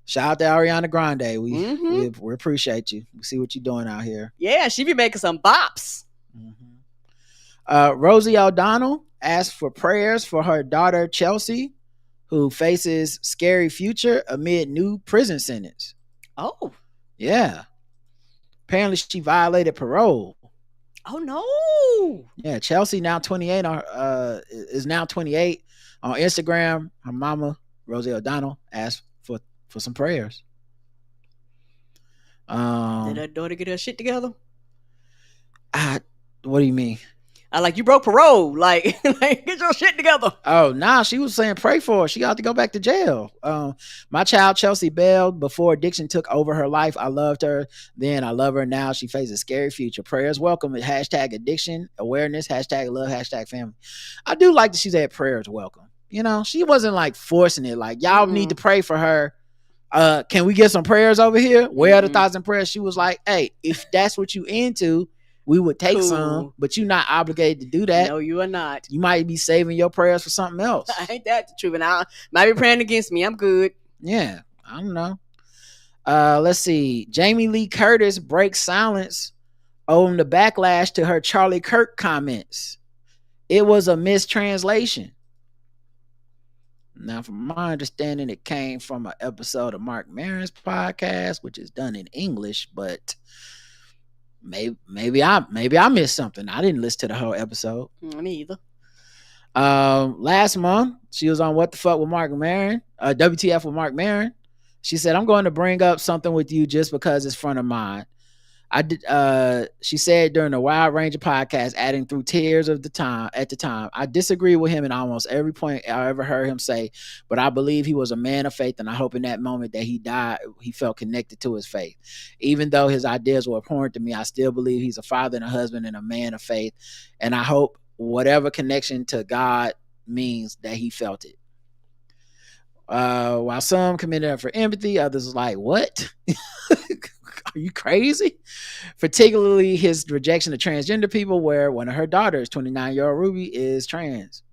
Shout out to Ariana Grande. We appreciate you. We see what you're doing out here. Yeah, she be making some bops. Rosie O'Donnell asked for prayers for her daughter, Chelsea, who faces scary future amid new prison sentence. Oh. Yeah. Apparently she violated parole. Oh no. Yeah, Chelsea now 28 is now 28 on Instagram. Her mama, Rosie O'Donnell, asked for some prayers. Did her daughter get her shit together? What do you mean? You broke parole. Like get your shit together. Oh, nah, she was saying pray for her. She got to go back to jail. My child, Chelsea, bailed before addiction took over her life. I loved her then. I love her now. She faces a scary future. Prayers welcome. Hashtag addiction awareness. Hashtag love. Hashtag family. I do like that she said prayers welcome. She wasn't like forcing it. Like, y'all need to pray for her. Can we get some prayers over here? Where are the thoughts and prayers? She was like, hey, if that's what you into, we would take some, but you're not obligated to do that. No, you are not. You might be saving your prayers for something else. Ain't that the truth? And I might be praying against me. I'm good. Yeah, I don't know. Let's see. Jamie Lee Curtis breaks silence on the backlash to her Charlie Kirk comments. It was a mistranslation. Now, from my understanding, it came from an episode of Mark Maron's podcast, which is done in English, but maybe I missed something. I didn't listen to the whole episode. Me either. Last month she was on What the Fuck with Mark Maron, WTF with Mark Maron. She said, I'm going to bring up something with you just because it's front of mind. She said during a wide range of podcasts, adding through tears at the time, I disagree with him in almost every point I ever heard him say, but I believe he was a man of faith, and I hope in that moment that he died, he felt connected to his faith. Even though his ideas were abhorrent to me, I still believe he's a father and a husband and a man of faith, and I hope whatever connection to God means that he felt it. While some committed for empathy, others was like, what? Are you crazy? Particularly his rejection of transgender people, where one of her daughters, 29-year-old Ruby, is trans.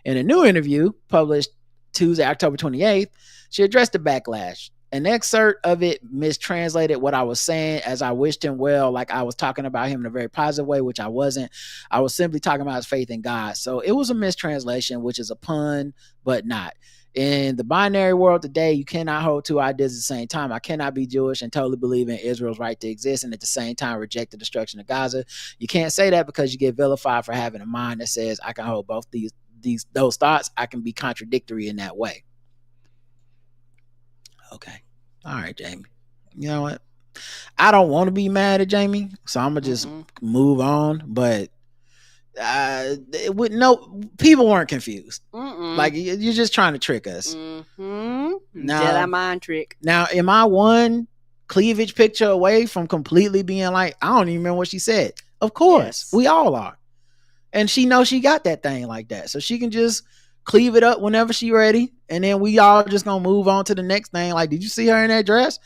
In a new interview published Tuesday, October 28th, she addressed the backlash. An excerpt of it mistranslated what I was saying as I wished him well, like I was talking about him in a very positive way, which I wasn't. I was simply talking about his faith in God. So it was a mistranslation, which is a pun, but not. In the binary world today, you cannot hold two ideas at the same time. I cannot be Jewish and totally believe in Israel's right to exist and at the same time reject the destruction of Gaza. You can't say that because you get vilified for having a mind that says I can hold both those thoughts. I can be contradictory in that way. Okay. All right, Jamie. You know what? I don't want to be mad at Jamie, so I'm going to just move on, but people weren't confused. Like, you're just trying to trick us. Now, Now, Jedi mind trick. Now, am I one cleavage picture away from completely being like, I don't even remember what she said. Of course, we all are. And she knows she got that thing like that. So she can just cleave it up whenever she ready. And then we all just gonna move on to the next thing. Like, did you see her in that dress?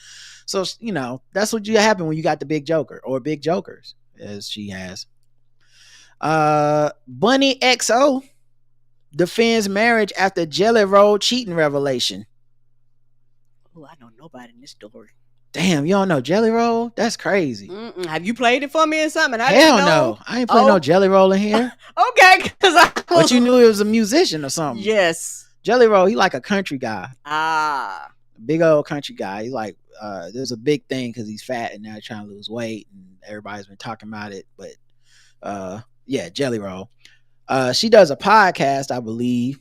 So, you know, that's what you happen when you got the big joker or big jokers, as she has. Bunny XO defends marriage after Jelly Roll cheating revelation. Oh, I know nobody in this story. Damn, you don't know Jelly Roll? That's crazy. Have you played it for me or something? Hell no. I ain't playing no Jelly Roll in here. Okay. But you knew he was a musician or something. Yes. Jelly Roll, he like a country guy. Big old country guy. He's like, there's a big thing because he's fat and now trying to lose weight. And everybody's been talking about it. But yeah, Jelly Roll. She does a podcast, I believe.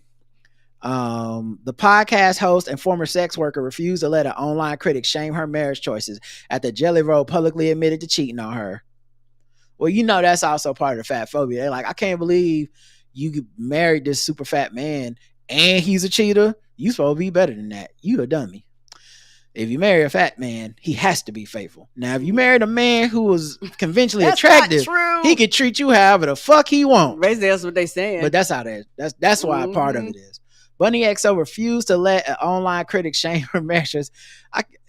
The podcast host and former sex worker refused to let an online critic shame her marriage choices after Jelly Roll publicly admitted to cheating on her. Well, you know, that's also part of the fat phobia. They're like, I can't believe you married this super fat man and he's a cheater. You supposed to be better than that. You a dummy. If you marry a fat man, he has to be faithful. Now, if you married a man who was conventionally attractive, he can treat you however the fuck he wants. Basically, that's what they saying. But that's how that is. That's why part of it is. Bunny XO refused to let an online critic shame her marriages.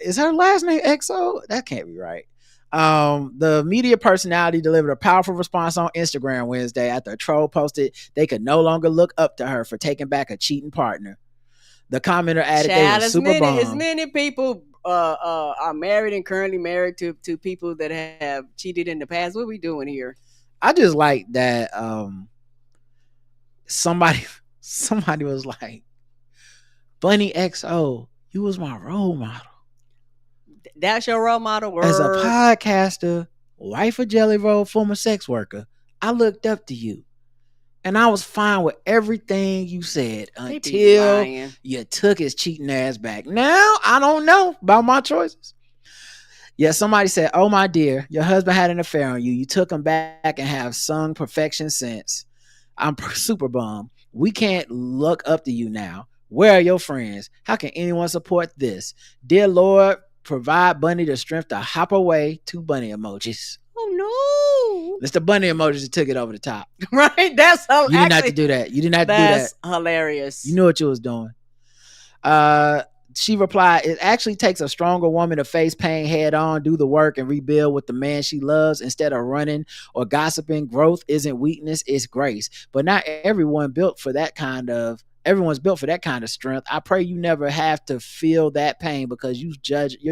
Is her last name XO? That can't be right. The media personality delivered a powerful response on Instagram Wednesday after a troll posted they could no longer look up to her for taking back a cheating partner. The commenter added they were super bummed. As many people are married and currently married to people that have cheated in the past. What are we doing here? I just like that somebody was like, Bunny XO, you was my role model. That's your role model? Word. As a podcaster, wife of Jelly Roll, former sex worker, I looked up to you. And I was fine with everything you said until you took his cheating ass back. Now, I don't know about my choices. Yeah, somebody said, oh, my dear, your husband had an affair on you. You took him back and have sung perfection since. I'm super bummed. We can't look up to you now. Where are your friends? How can anyone support this? Dear Lord, provide Bunny the strength to hop away. 2 bunny emojis. Oh, no. It's the bunny emojis that took it over the top. Right? That's hilarious. You didn't have to do that. You didn't have to do that. That's hilarious. You knew what you was doing. She replied, it actually takes a stronger woman to face pain head on, do the work, and rebuild with the man she loves instead of running or gossiping. Growth isn't weakness, it's grace. But not everyone's built for that kind of strength. I pray you never have to feel that pain because you're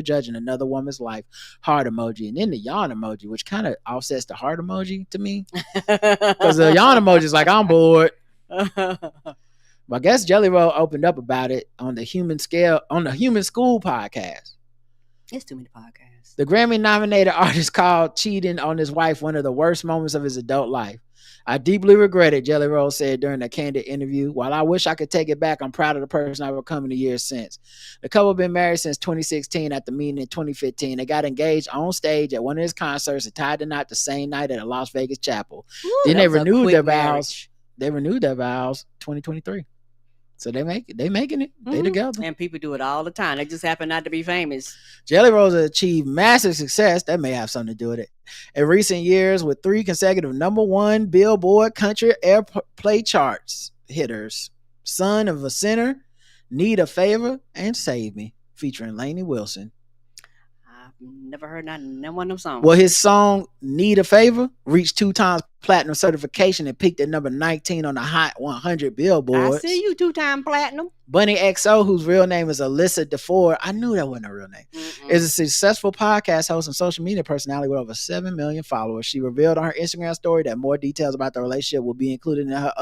judging another woman's life. Heart emoji. And then the yawn emoji, which kind of offsets the heart emoji to me. Because the yawn emoji is like, I'm bored. But I guess Jelly Roll opened up about it on the Human School podcast. It's too many podcasts. The Grammy-nominated artist called cheating on his wife one of the worst moments of his adult life. I deeply regret it, Jelly Roll said during a candid interview. While I wish I could take it back, I'm proud of the person I've become in the years since. The couple have been married since 2016 after meeting in 2015. They got engaged on stage at one of his concerts and tied the knot the same night at a Las Vegas chapel. Ooh, then they renewed their vows. They renewed their vows 2023. So they making it. They together. And people do it all the time. They just happen not to be famous. Jelly Roll has achieved massive success. That may have something to do with it. In recent years, with 3 consecutive #1 Billboard Country Airplay charts hitters. Son of a Sinner, Need a Favor, and Save Me, featuring Lainey Wilson. I've never heard none of them songs. Well, his song Need a Favor reached 2 times platinum certification and peaked at number 19 on the Hot 100 Billboard. I see you 2-time platinum. Bunny XO, whose real name is Alyssa DeFord, I knew that wasn't a real name, is a successful podcast host and social media personality with over 7 million followers. She revealed on her Instagram story that more details about the relationship will be included in her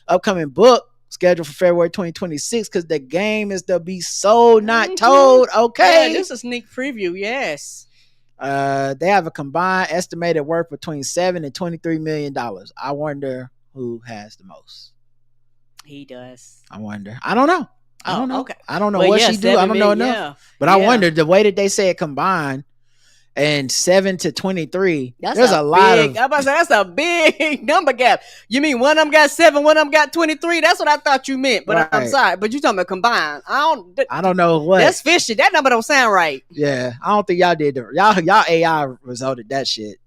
upcoming book, scheduled for February 2026, because the game is to be sold, not told. Okay. Yeah, this is a sneak preview. Yes. They have a combined estimated worth between $7 and $23 million. I wonder who has the most. He does. I wonder. I don't know. Okay. I don't know what she do. I don't know enough. But I wonder, the way that they say it combined, And 7 to 23, That's there's a lot of. I'm about to say, that's a big number gap. You mean one of them got 7, one of them got 23? That's what I thought you meant. But I'm Right. sorry. But you talking about combined? I don't know what. That's fishy. That number don't sound right. Yeah, I don't think y'all did. Y'all AI resulted that shit.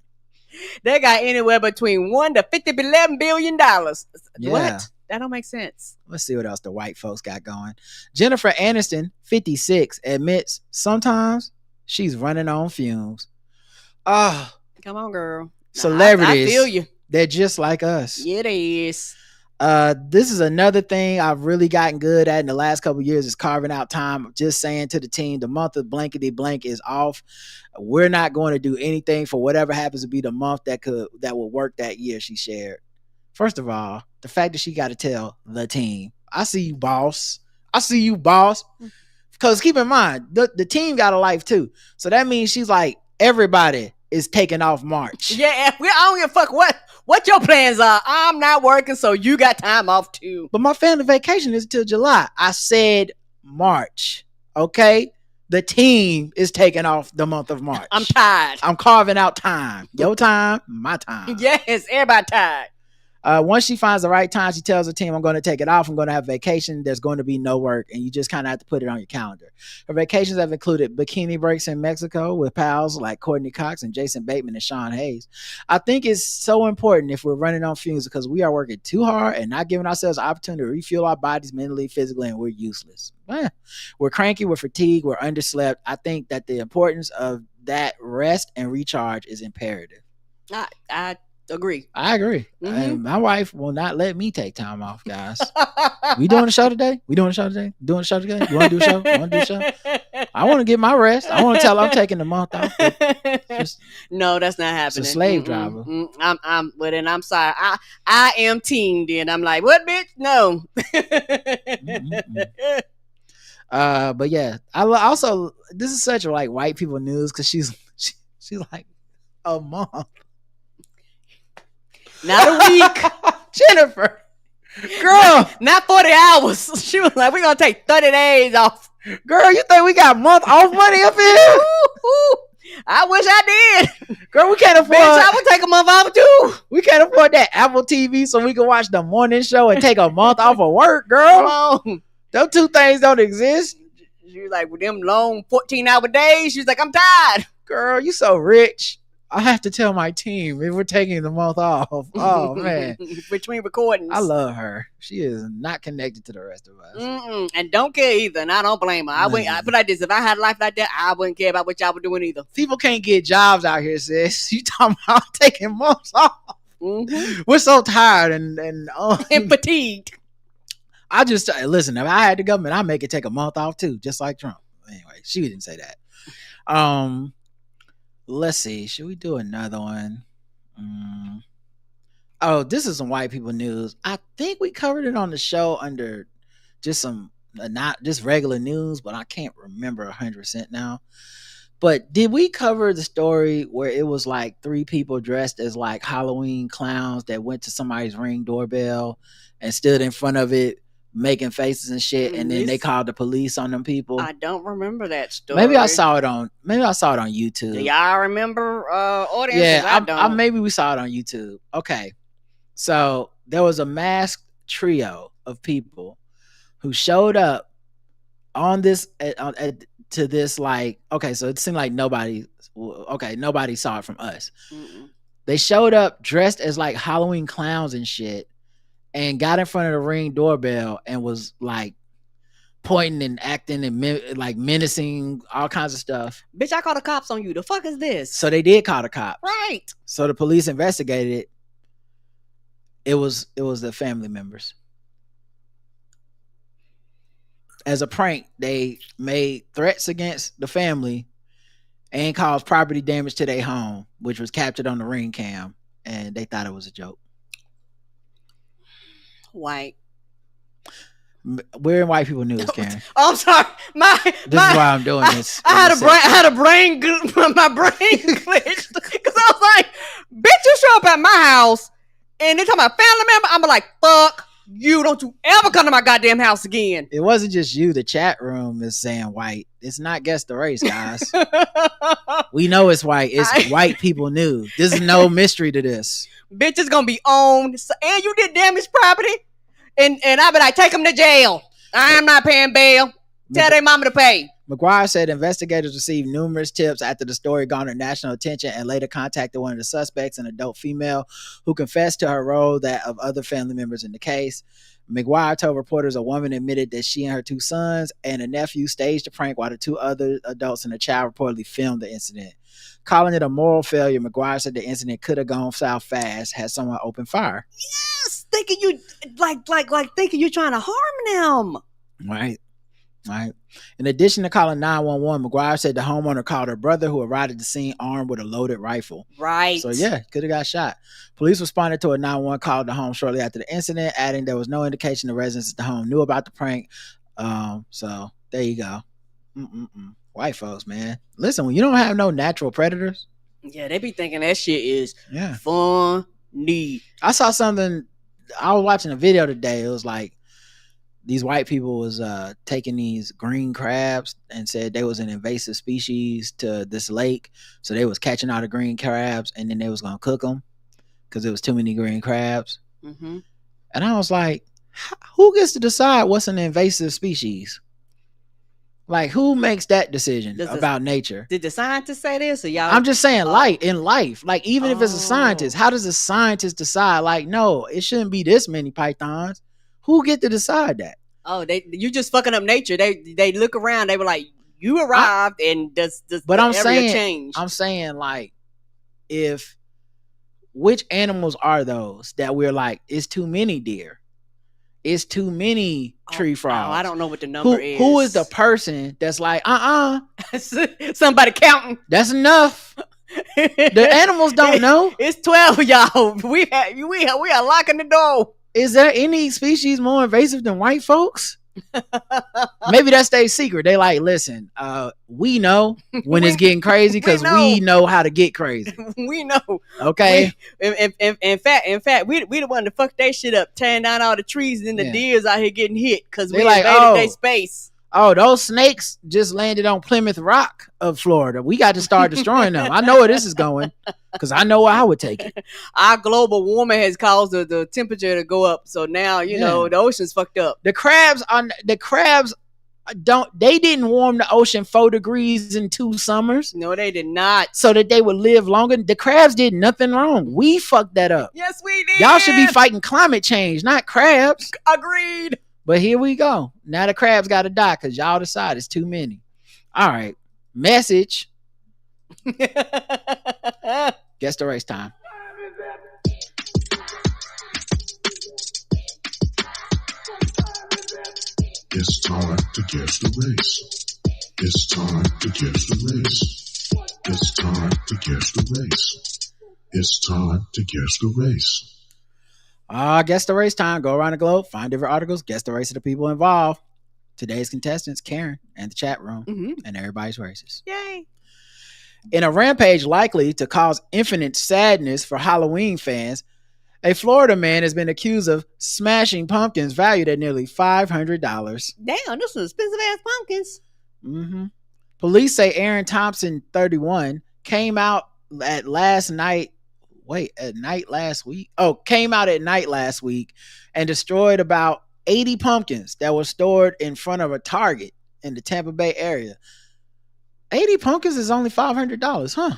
They got anywhere between 1 to 11 billion dollars. Yeah. What? That don't make sense. Let's see what else the white folks got going. Jennifer Aniston, 56, admits sometimes she's running on fumes. Oh, Come on, girl. celebrities. I feel you. They're just like us. Yeah, it is. This is another thing I've really gotten good at in the last couple of years is carving out time. Just saying to the team, the month of blankety blank is off. We're not going to do anything for whatever happens to be the month that will work that year, she shared. First of all, the fact that she got to tell the team, I see you, boss. I see you, boss. Because keep in mind, the team got a life too. So that means she's like, everybody is taking off March. Yeah, I don't give a fuck what your plans are. I'm not working, so you got time off too. But my family vacation is till July. I said March. Okay? The team is taking off the month of March. I'm tired. I'm carving out time. Your time, my time. Yes, everybody tired. Once she finds the right time, she tells the team, I'm going to take it off. I'm going to have vacation. There's going to be no work. And you just kind of have to put it on your calendar. Her vacations have included bikini breaks in Mexico with pals like Courtney Cox and Jason Bateman and Sean Hayes. I think it's so important if we're running on fumes because we are working too hard and not giving ourselves the opportunity to refuel our bodies mentally, physically, and we're useless. We're cranky, we're fatigued, we're underslept. I think that the importance of that rest and recharge is imperative. I agree. I agree. Mhm. And my wife will not let me take time off, guys. We doing a show today? Doing a show today? You want to do a show? I want to get my rest. I want to tell her I'm taking the month off. No, that's not happening. It's a slave driver. Well, then I'm sorry. I am team. Then I'm like, what, bitch? No. But yeah, I also this is such like white people news because she's like a month. Not a week. Jennifer, girl, not 40 hours. She was like, we're going to take 30 days off. Girl, you think we got month off money up here? I wish I did. Girl, we can't afford. Bitch, I would take a month off too. We can't afford that Apple TV so we can watch the morning show and take a month off of work, girl. Come on. Those two things don't exist. She was like, with them long 14-hour days, she's like, I'm tired. Girl, you so rich. I have to tell my team if we're taking the month off. Oh, man. Between recordings. I love her. She is not connected to the rest of us. And don't care either. And I don't blame her. I put like this. If I had a life like that, I wouldn't care about what y'all were doing either. People can't get jobs out here, sis. You talking about taking months off. Mm-hmm. We're so tired and fatigued. I just listen, if I had the government, I'd make it take a month off too, just like Trump. Anyway, she didn't say that. Let's see. Should we do another one? Oh, this is some white people news. I think we covered it on the show under just some, not just regular news, but I can't remember 100% now. But did we cover the story where it was like 3 people dressed as like Halloween clowns that went to somebody's Ring doorbell and stood in front of it making faces and shit, and then they called the police on them people? I don't remember that story. Maybe I saw it on YouTube. Do y'all remember audience? Yeah, I don't. Maybe we saw it on YouTube. Okay. So there was a masked trio of people who showed up on this to this, like, okay, so it seemed like nobody saw it from us. Mm-mm. They showed up dressed as like Halloween clowns and shit and got in front of the Ring doorbell and was like pointing and acting and like menacing, all kinds of stuff. Bitch, I called the cops on you. The fuck is this? So they did call the cops. Right. So the police investigated it. It was the family members. As a prank, they made threats against the family and caused property damage to their home, which was captured on the Ring cam, and they thought it was a joke. White. We're in white people news, Karen. Oh, I'm sorry. This is why I'm doing this. I had a brain my brain glitched because I was like, bitch, you show up at my house and they talking about family member. I'm like, fuck you. Don't you ever come to my goddamn house again. It wasn't just you. The chat room is saying white. It's not guess the race, guys. We know it's white. It's white people news. This is no mystery to this. Bitch is gonna be owned, and you did damage property, and I be like, take them to jail. I am not paying bail. Tell their mama to pay. McGuire said investigators received numerous tips after the story garnered national attention and later contacted one of the suspects, an adult female, who confessed to her role that of other family members in the case. McGuire told reporters a woman admitted that she and her 2 sons and a nephew staged a prank while the 2 other adults and a child reportedly filmed the incident. Calling it a moral failure, McGuire said the incident could have gone south fast had someone opened fire. Yes, thinking you like thinking you're trying to harm them. Right. In addition to calling 911, McGuire said the homeowner called her brother, who arrived at the scene armed with a loaded rifle. Right. So yeah, could have got shot. Police responded to a 911 call at the home shortly after the incident, adding there was no indication the residents at the home knew about the prank. So there you go. White folks, man. Listen, when you don't have no natural predators. Yeah, they be thinking that shit is funny. I saw something. I was watching a video today. It was like, these white people was taking these green crabs and said they was an invasive species to this lake. So they was catching all the green crabs and then they was going to cook them because there was too many green crabs. Mm-hmm. And I was like, who gets to decide what's an invasive species? Like, who makes that decision about nature? Did the scientists say this or y'all? I'm just saying, in life. Like, even if it's a scientist, how does a scientist decide? Like, no, it shouldn't be this many pythons. Who get to decide that? Oh, you just fucking up nature. They look around. They were like, you arrived, and does but I'm area saying, change? I'm saying, like, which animals are those that we're like, it's too many deer, it's too many tree frogs. I don't know what the number is. Who is the person that's like, somebody counting? That's enough. The animals don't know. It's 12, y'all. We are locking the door. Is there any species more invasive than white folks? Maybe that's their secret. They like, listen, we know when it's getting crazy because we know how to get crazy. We know. Okay. In fact, we the one to fuck that shit up, tearing down all the trees and the deers out here getting hit because we invaded their space. Oh, those snakes just landed on Plymouth Rock of Florida. We got to start destroying them. I know where this is going because I know where I would take it. Our global warming has caused the temperature to go up. So now, you know, the ocean's fucked up. The crabs they didn't warm the ocean 4 degrees in 2 summers. No, they did not. So that they would live longer. The crabs did nothing wrong. We fucked that up. Yes, we did. Y'all should be fighting climate change, not crabs. Agreed. But here we go. Now the crabs got to die because y'all decide it's too many. All right. Message. Guess the race time. It's time to guess the race. It's time to guess the race. It's time to guess the race. It's time to guess the race. Guess the race time. Go around the globe, find different articles, guess the race of the people involved. Today's contestants, Karen, and the chat room, and everybody's races. Yay. In a rampage likely to cause infinite sadness for Halloween fans, a Florida man has been accused of smashing pumpkins valued at nearly $500. Damn, this is expensive ass pumpkins. Police say Aaron Thompson, 31, came out at night last week and destroyed about 80 pumpkins that were stored in front of a Target in the Tampa Bay area. 80 pumpkins is only $500, huh?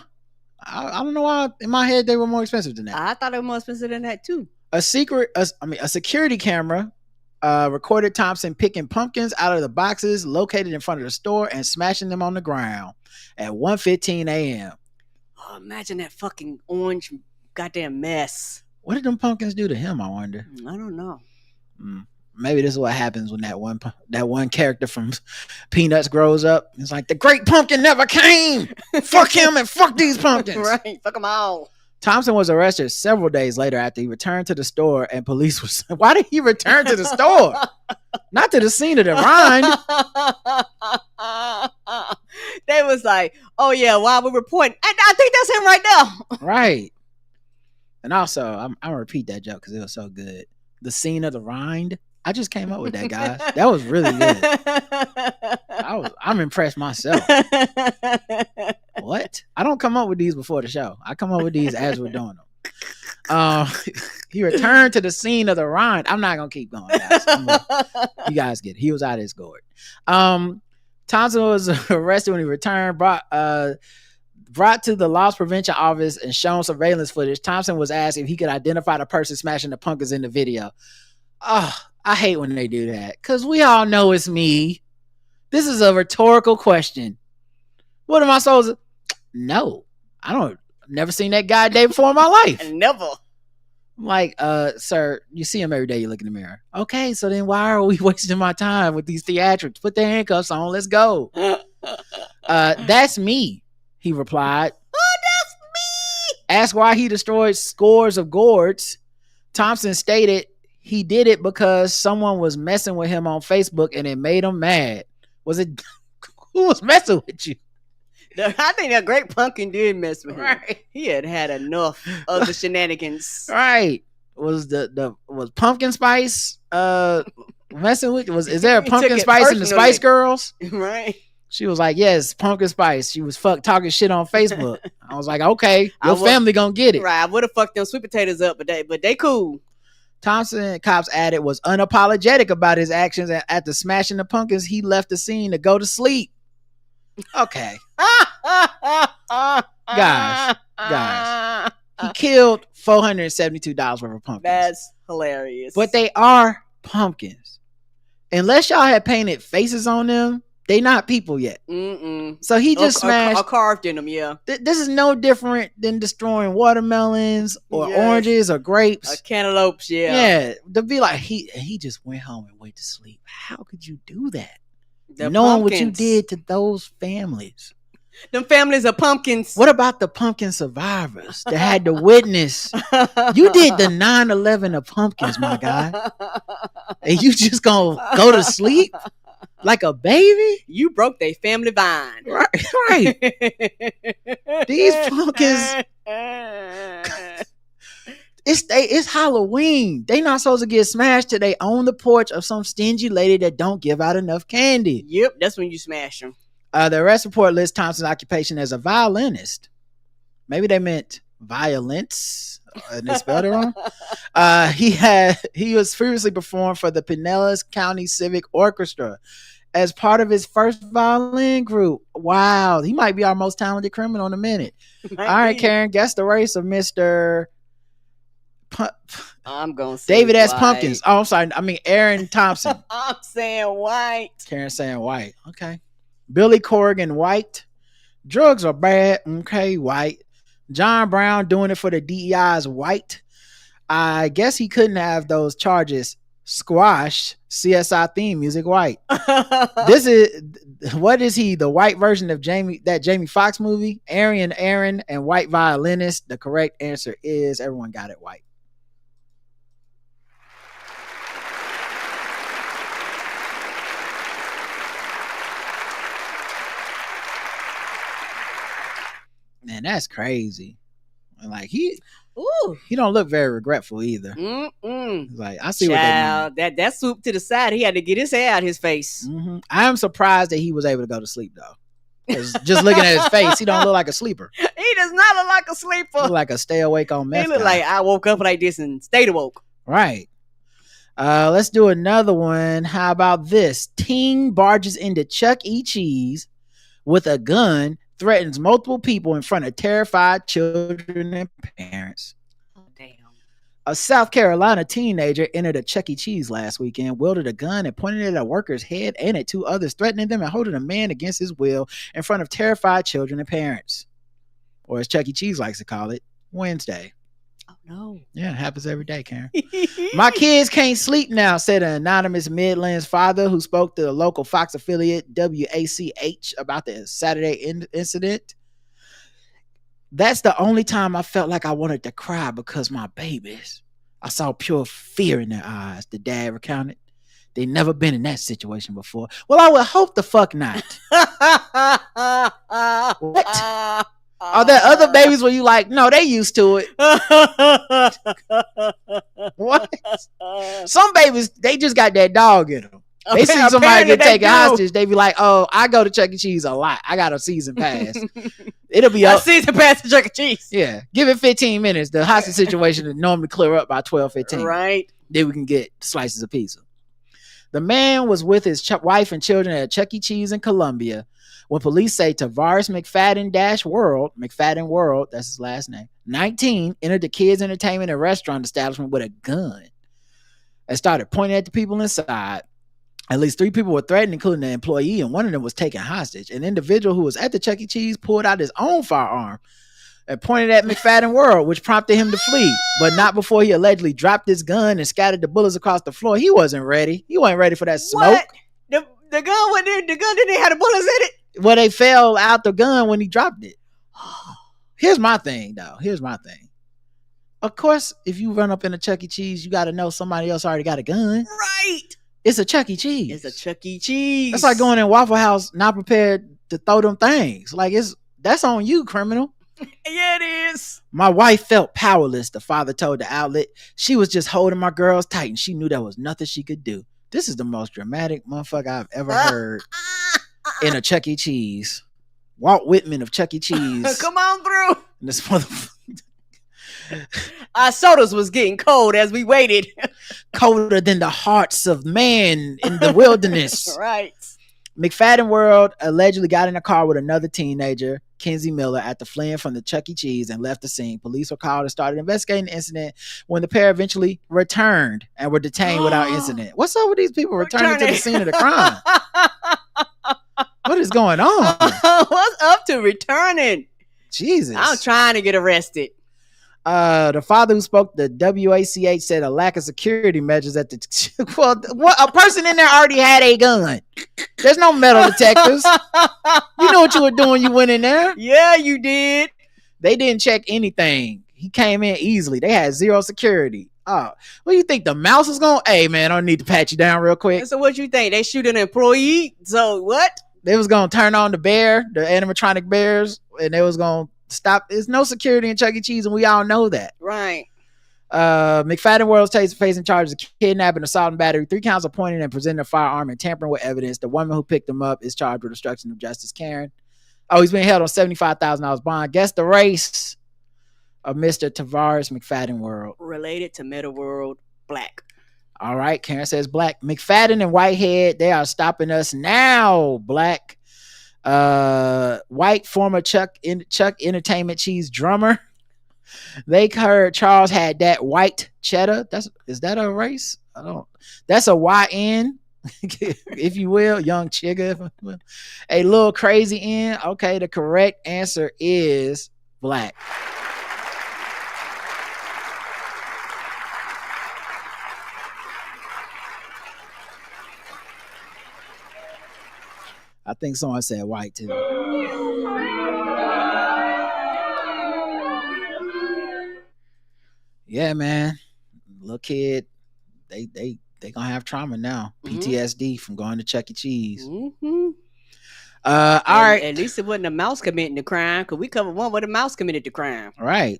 I don't know why in my head they were more expensive than that. I thought they were more expensive than that too. A security camera recorded Thompson picking pumpkins out of the boxes located in front of the store and smashing them on the ground at 1:15 a.m. Oh, imagine that fucking orange goddamn mess. What did them pumpkins do to him, I wonder? I don't know. Maybe this is what happens when that one character from Peanuts grows up. It's like, the great pumpkin never came. Fuck him and fuck these pumpkins. Right, fuck them all. Thompson was arrested several days later after he returned to the store, and police was... Why did he return to the store? Not to the scene of the rind. They was like, oh yeah, while we were reporting, I think that's him right now. Right. And also, I'm going to repeat that joke because it was so good. The scene of the rind. I just came up with that, guys. That was really good. I'm impressed myself. what? I don't come up with these before the show. I come up with these as we're doing them. He returned to the scene of the riot. I'm not gonna keep going, guys. You guys get it. He was out of his gourd. Thompson was arrested when he returned, brought to the loss prevention office and shown surveillance footage. Thompson was asked if he could identify the person smashing the pumpkins in the video. Oh, I hate when they do that because we all know it's me. This is a rhetorical question. What am I supposed to? No, I don't. Never seen that guy a day before in my life. Never. I'm like, sir, you see him every day. You look in the mirror. Okay, so then why are we wasting my time with these theatrics? Put the handcuffs on. Let's go. That's me, he replied. Oh, that's me. Asked why he destroyed scores of gourds, Thompson stated he did it because someone was messing with him on Facebook and it made him mad. Was it who was messing with you? I think that Great Pumpkin did mess with him. Right. He had enough of the shenanigans. Right. Was was Pumpkin Spice messing with? Is there a Pumpkin Spice in the Spice Girls? Right. She was like, yes, Pumpkin Spice. She was talking shit on Facebook. I was like, okay, your family gonna get it. Right. I would have fucked them sweet potatoes up, but they cool. Thompson, cops added, was unapologetic about his actions. After smashing the pumpkins, he left the scene to go to sleep. Okay. Guys. He killed $472 worth of pumpkins. That's hilarious. But they are pumpkins. Unless y'all had painted faces on them, they not people yet. So he just smashed. Or carved in them, yeah. This is no different than destroying watermelons or oranges or grapes. Or cantaloupes, yeah. Yeah. To be like, he just went home and went to sleep. How could you do that? The Knowing pumpkins. what you did to those families. Them families of pumpkins. What about the pumpkin survivors that had to witness? You did the 9/11 of pumpkins, my guy. And you just gonna go to sleep like a baby? You broke their family vine. Right. These pumpkins. It's Halloween. They not supposed to get smashed till they own the porch of some stingy lady that don't give out enough candy. Yep, that's when you smash them. The arrest report lists Thompson's occupation as a violinist. Maybe they meant violence and they spelled it wrong. He was previously performed for the Pinellas County Civic Orchestra as part of his first violin group. Wow, he might be our most talented criminal in a minute. All right, Karen, guess the race of Mr. I'm going to say David S. white. Pumpkins. Oh, I'm sorry. I mean, Aaron Thompson. I'm saying white. Karen saying white. Okay. Billy Corrigan, white. Drugs are bad. Okay, white. John Brown doing it for the DEI's white. I guess he couldn't have those charges squashed. CSI theme music, white. What is he? The white version of Jamie Foxx movie? Aaron and white violinist. The correct answer is everyone got it white. Man, that's crazy. Like he don't look very regretful either. Like I see Child, what that swoop to the side. He had to get his hair out his face. I am surprised that he was able to go to sleep though. Just looking at his face, he don't look like a sleeper. He does not look like a sleeper. He look like a stay awake on meth. He look guy. like I woke up like this and stayed awoke. Right. Let's do another one. How about this? Teen barges into Chuck E. Cheese with a gun, threatens multiple people in front of terrified children and parents. Oh, damn. A South Carolina teenager entered a Chuck E. Cheese last weekend, wielded a gun and pointed it at a worker's head and at two others, threatening them and holding a man against his will in front of terrified children and parents. Or as Chuck E. Cheese likes to call it, Wednesday. Oh, no. Yeah, it happens every day, Karen. My kids can't sleep now, said an anonymous Midlands father who spoke to the local Fox affiliate WACH about the Saturday incident. That's the only time I felt like I wanted to cry because my babies. I saw pure fear in their eyes, the dad recounted. They never been in that situation before. Well, I would hope the fuck not. What? Are there other babies where you like, no, they used to it? What? Some babies, they just got that dog in them. They see somebody Apparently get they taken do. hostage, they be like, oh, I go to Chuck E. Cheese a lot. I got a season pass. It'll be I up. see the pass to Chuck E. Cheese. Yeah. Give it 15 minutes. The hostage situation would normally clear up by 12, 15. Right. Then we can get slices of pizza. The man was with his wife and children at Chuck E. Cheese in Columbia when police say Tavares McFadden World, that's his last name, 19, entered the kids' entertainment and restaurant establishment with a gun and started pointing at the people inside. At least 3 people were threatened, including an employee, and one of them was taken hostage. An individual who was at the Chuck E. Cheese pulled out his own firearm and pointed at McFadden World, which prompted him to flee, but not before he allegedly dropped his gun and scattered the bullets across the floor. He wasn't ready. He wasn't ready for that smoke. What? The gun didn't have the bullets in it? Well, they fell out the gun when he dropped it. Here's my thing, though. Of course, if you run up in a Chuck E. Cheese, you got to know somebody else already got a gun. Right. It's a Chuck E. Cheese. It's a Chuck E. Cheese. That's like going in Waffle House not prepared to throw them things. Like, that's on you, criminal. Yeah, it is. My wife felt powerless, the father told the outlet. She was just holding my girls tight, and she knew there was nothing she could do. This is the most dramatic motherfucker I've ever heard in a Chuck E. Cheese. Walt Whitman of Chuck E. Cheese. Come on through. This motherfucker. Our sodas was getting cold as we waited. Colder than the hearts of man in the wilderness. Right. McFadden World allegedly got in a car with another teenager, Kenzie Miller, after fleeing from the Chuck E. Cheese and left the scene. Police were called and started investigating the incident when the pair eventually returned and were detained without incident. What's up with these people returning to the scene of the crime? What is going on? What's up to returning? Jesus. I'm trying to get arrested. The father who spoke to WACH said a lack of security measures at the well, a person in there already had a gun. There's no metal detectors. You know what you were doing. You went in there. Yeah, you did. They didn't check anything. He came in easily. They had zero security. Oh, what do you think the mouse was going? Hey man, I don't need to pat you down real quick. So what you think? They shoot an employee? So what? They was gonna turn on the bear, the animatronic bears, and they was gonna stop. There's no security in Chuck E. Cheese, and we all know that. Right. McFadden World is facing charges of kidnapping, assault, and battery, 3 counts of pointing and presenting a firearm and tampering with evidence. The woman who picked him up is charged with obstruction of justice. Karen. Oh, he's being held on $75,000 bond. Guess the race of Mr. Tavares McFadden World. Related to Meta World, black. All right, Karen says black. McFadden and Whitehead, they are stopping us now, black. White former Chuck Entertainment Cheese drummer. They heard Charles had that white cheddar. Is that a race? That's a YN, if you will, young chigga. A little crazy N. Okay, the correct answer is black. I think someone said white too. Yeah, man. Little kid, they gonna have trauma now. PTSD from going to Chuck E. Cheese. Mm-hmm. All right. At least it wasn't a mouse committing the crime, because we covered one where the mouse committed the crime. Right.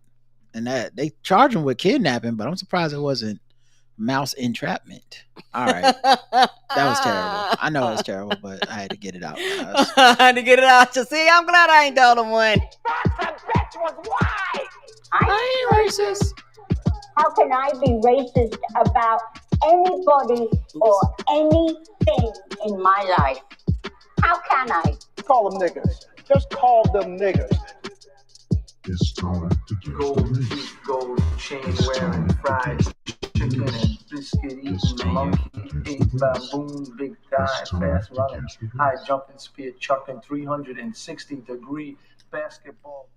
And that they charge him with kidnapping, but I'm surprised it wasn't mouse entrapment. All right. That was terrible. I know it was terrible, but I had to get it out. I had to get it out. You see, I'm glad I ain't the only one. That bitch was white. I ain't racist. How can I be racist about anybody or anything in my life? How can I? Call them niggas. Just call them niggas. It's time to get Gold teeth, gold chain wearing, fried chicken and biscuit eating, monkey, big baboon, big guy, fast running, high jumping, spear chucking, 360-degree basketball.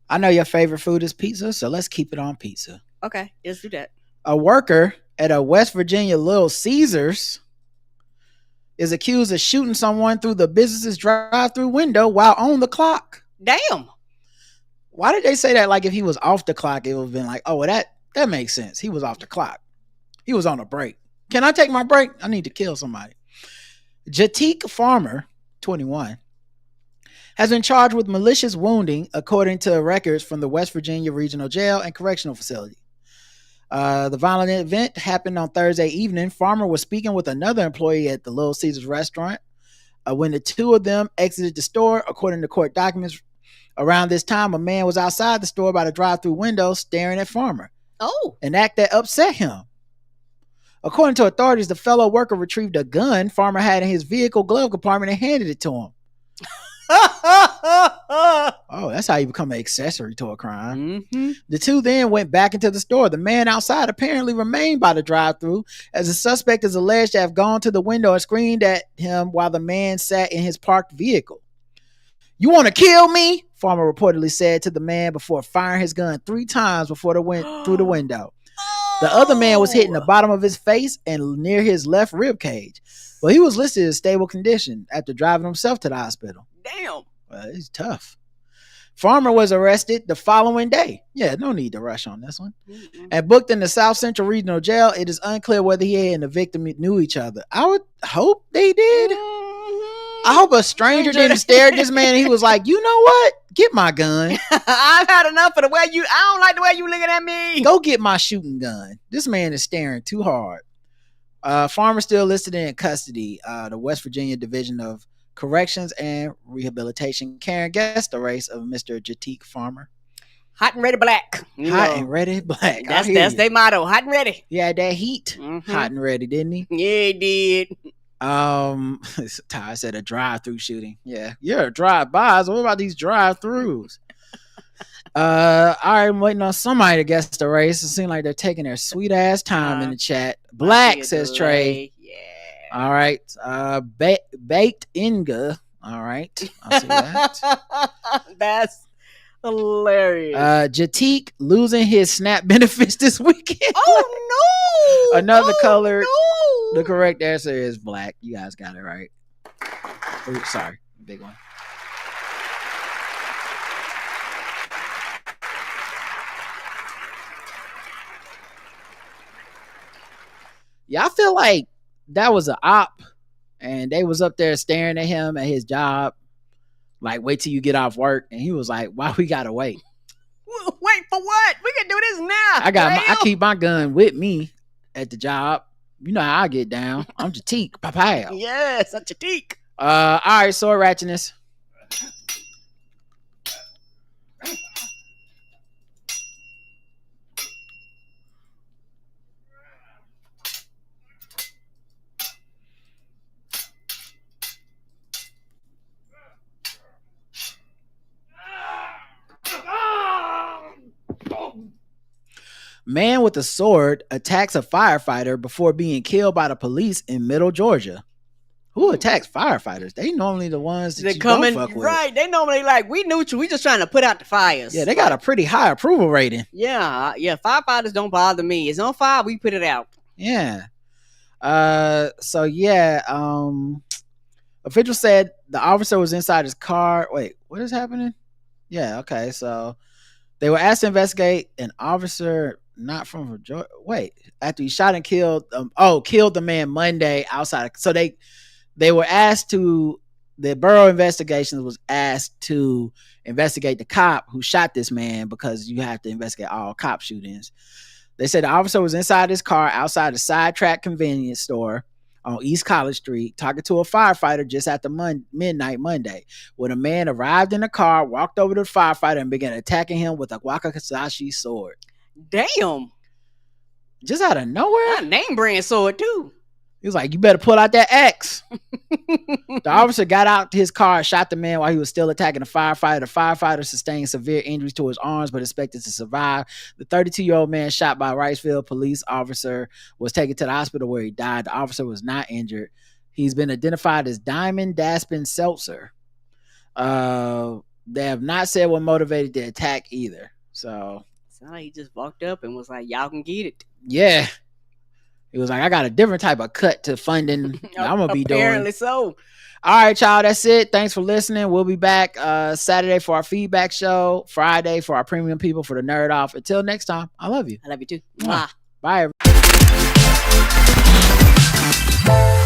I know your favorite food is pizza, so let's keep it on pizza. Okay, let's do that. A worker at a West Virginia Little Caesars is accused of shooting someone through the business's drive-through window while on the clock. Damn. Why did they say that? Like if he was off the clock, it would have been like, oh, well, that makes sense. He was off the clock. He was on a break. Can I take my break? I need to kill somebody. Jatik Farmer, 21, has been charged with malicious wounding, according to records from the West Virginia Regional Jail and Correctional Facility. The violent event happened on Thursday evening. Farmer was speaking with another employee at the Little Caesars restaurant when the two of them exited the store. According to court documents, around this time, a man was outside the store by the drive-through window staring at Farmer. Oh. An act that upset him. According to authorities, the fellow worker retrieved a gun Farmer had in his vehicle glove compartment and handed it to him. Oh, that's how you become an accessory to a crime. Mm-hmm. The two then went back into the store. The man outside apparently remained by the drive-thru, as the suspect is alleged to have gone to the window and screamed at him while the man sat in his parked vehicle. "You want to kill me?" Farmer reportedly said to the man before firing his gun 3 times before it went through the window. The other man was hit in the bottom of his face and near his left rib cage. Well, he was listed in stable condition after driving himself to the hospital. Damn. Well, it's tough. Farmer was arrested the following day. Yeah, no need to rush on this one. Mm-mm. And booked in the South Central Regional Jail. It is unclear whether he and the victim knew each other. I would hope they did. I hope a stranger didn't stare at this man and he was like, "You know what? Get my gun. I've had enough of the way you, I don't like the way you looking at me. Go get my shooting gun. This man is staring too hard." Farmer still listed in custody. The West Virginia Division of Corrections and Rehabilitation. Karen, guess the race of Mr. Jatik Farmer. Hot and ready black. Hot and ready black. That's their motto. Hot and ready. He had that heat. Mm-hmm. Hot and ready, didn't he? Yeah, he did. Ty said a drive-through shooting. Yeah, you're a drive-bys. What about these drive-throughs? All right, I'm waiting on somebody to guess the race. It seems like they're taking their sweet ass time in the chat. Black, says Trey. Yeah. All right. Baked Inga. All right. I'll see that. That's hilarious. Jatik losing his SNAP benefits this weekend. Oh no! Another color. No. The correct answer is black. You guys got it right. Oops, sorry. Big one. Yeah, I feel like that was an op and they was up there staring at him at his job. Like, wait till you get off work. And he was like, "Why we gotta wait? Wait for what? We can do this now." I keep my gun with me at the job. You know how I get down. I'm Jatik. Papaya. Yes, I'm Jatik. All right, sword ratchetness. Man with a sword attacks a firefighter before being killed by the police in Middle Georgia. Who attacks firefighters? They normally the ones that you don't fuck with. Right. They normally like, we neutral. We just trying to put out the fires. Yeah, they got a pretty high approval rating. Yeah. Firefighters don't bother me. It's on fire. We put it out. Yeah. Officials said the officer was inside his car. Wait, what is happening? Yeah. Okay. So they were asked to investigate an officer not from Georgia. Wait, after he shot and killed killed the man Monday outside. So they were asked to, the Bureau of Investigations was asked to investigate the cop who shot this man, because you have to investigate all cop shootings. They said the officer was inside his car outside a Sidetrack convenience store on East College Street talking to a firefighter just after midnight Monday, when a man arrived in the car, walked over to the firefighter and began attacking him with a Wakizashi sword. Damn. Just out of nowhere? That name brand sword too. He was like, "You better pull out that X." The officer got out his car and shot the man while he was still attacking the firefighter. The firefighter sustained severe injuries to his arms but expected to survive. The 32-year-old man shot by Wrightsville police officer was taken to the hospital where he died. The officer was not injured. He's been identified as Diamond Daspin Seltzer. They have not said what motivated the attack either. So he just walked up and was like, "Y'all can get it." Yeah. He was like, "I got a different type of cut to funding I'm going to be doing." Apparently so. All right, y'all. That's it. Thanks for listening. We'll be back Saturday for our feedback show, Friday for our premium people for the Nerd Off. Until next time, I love you. I love you too. Bye, everybody.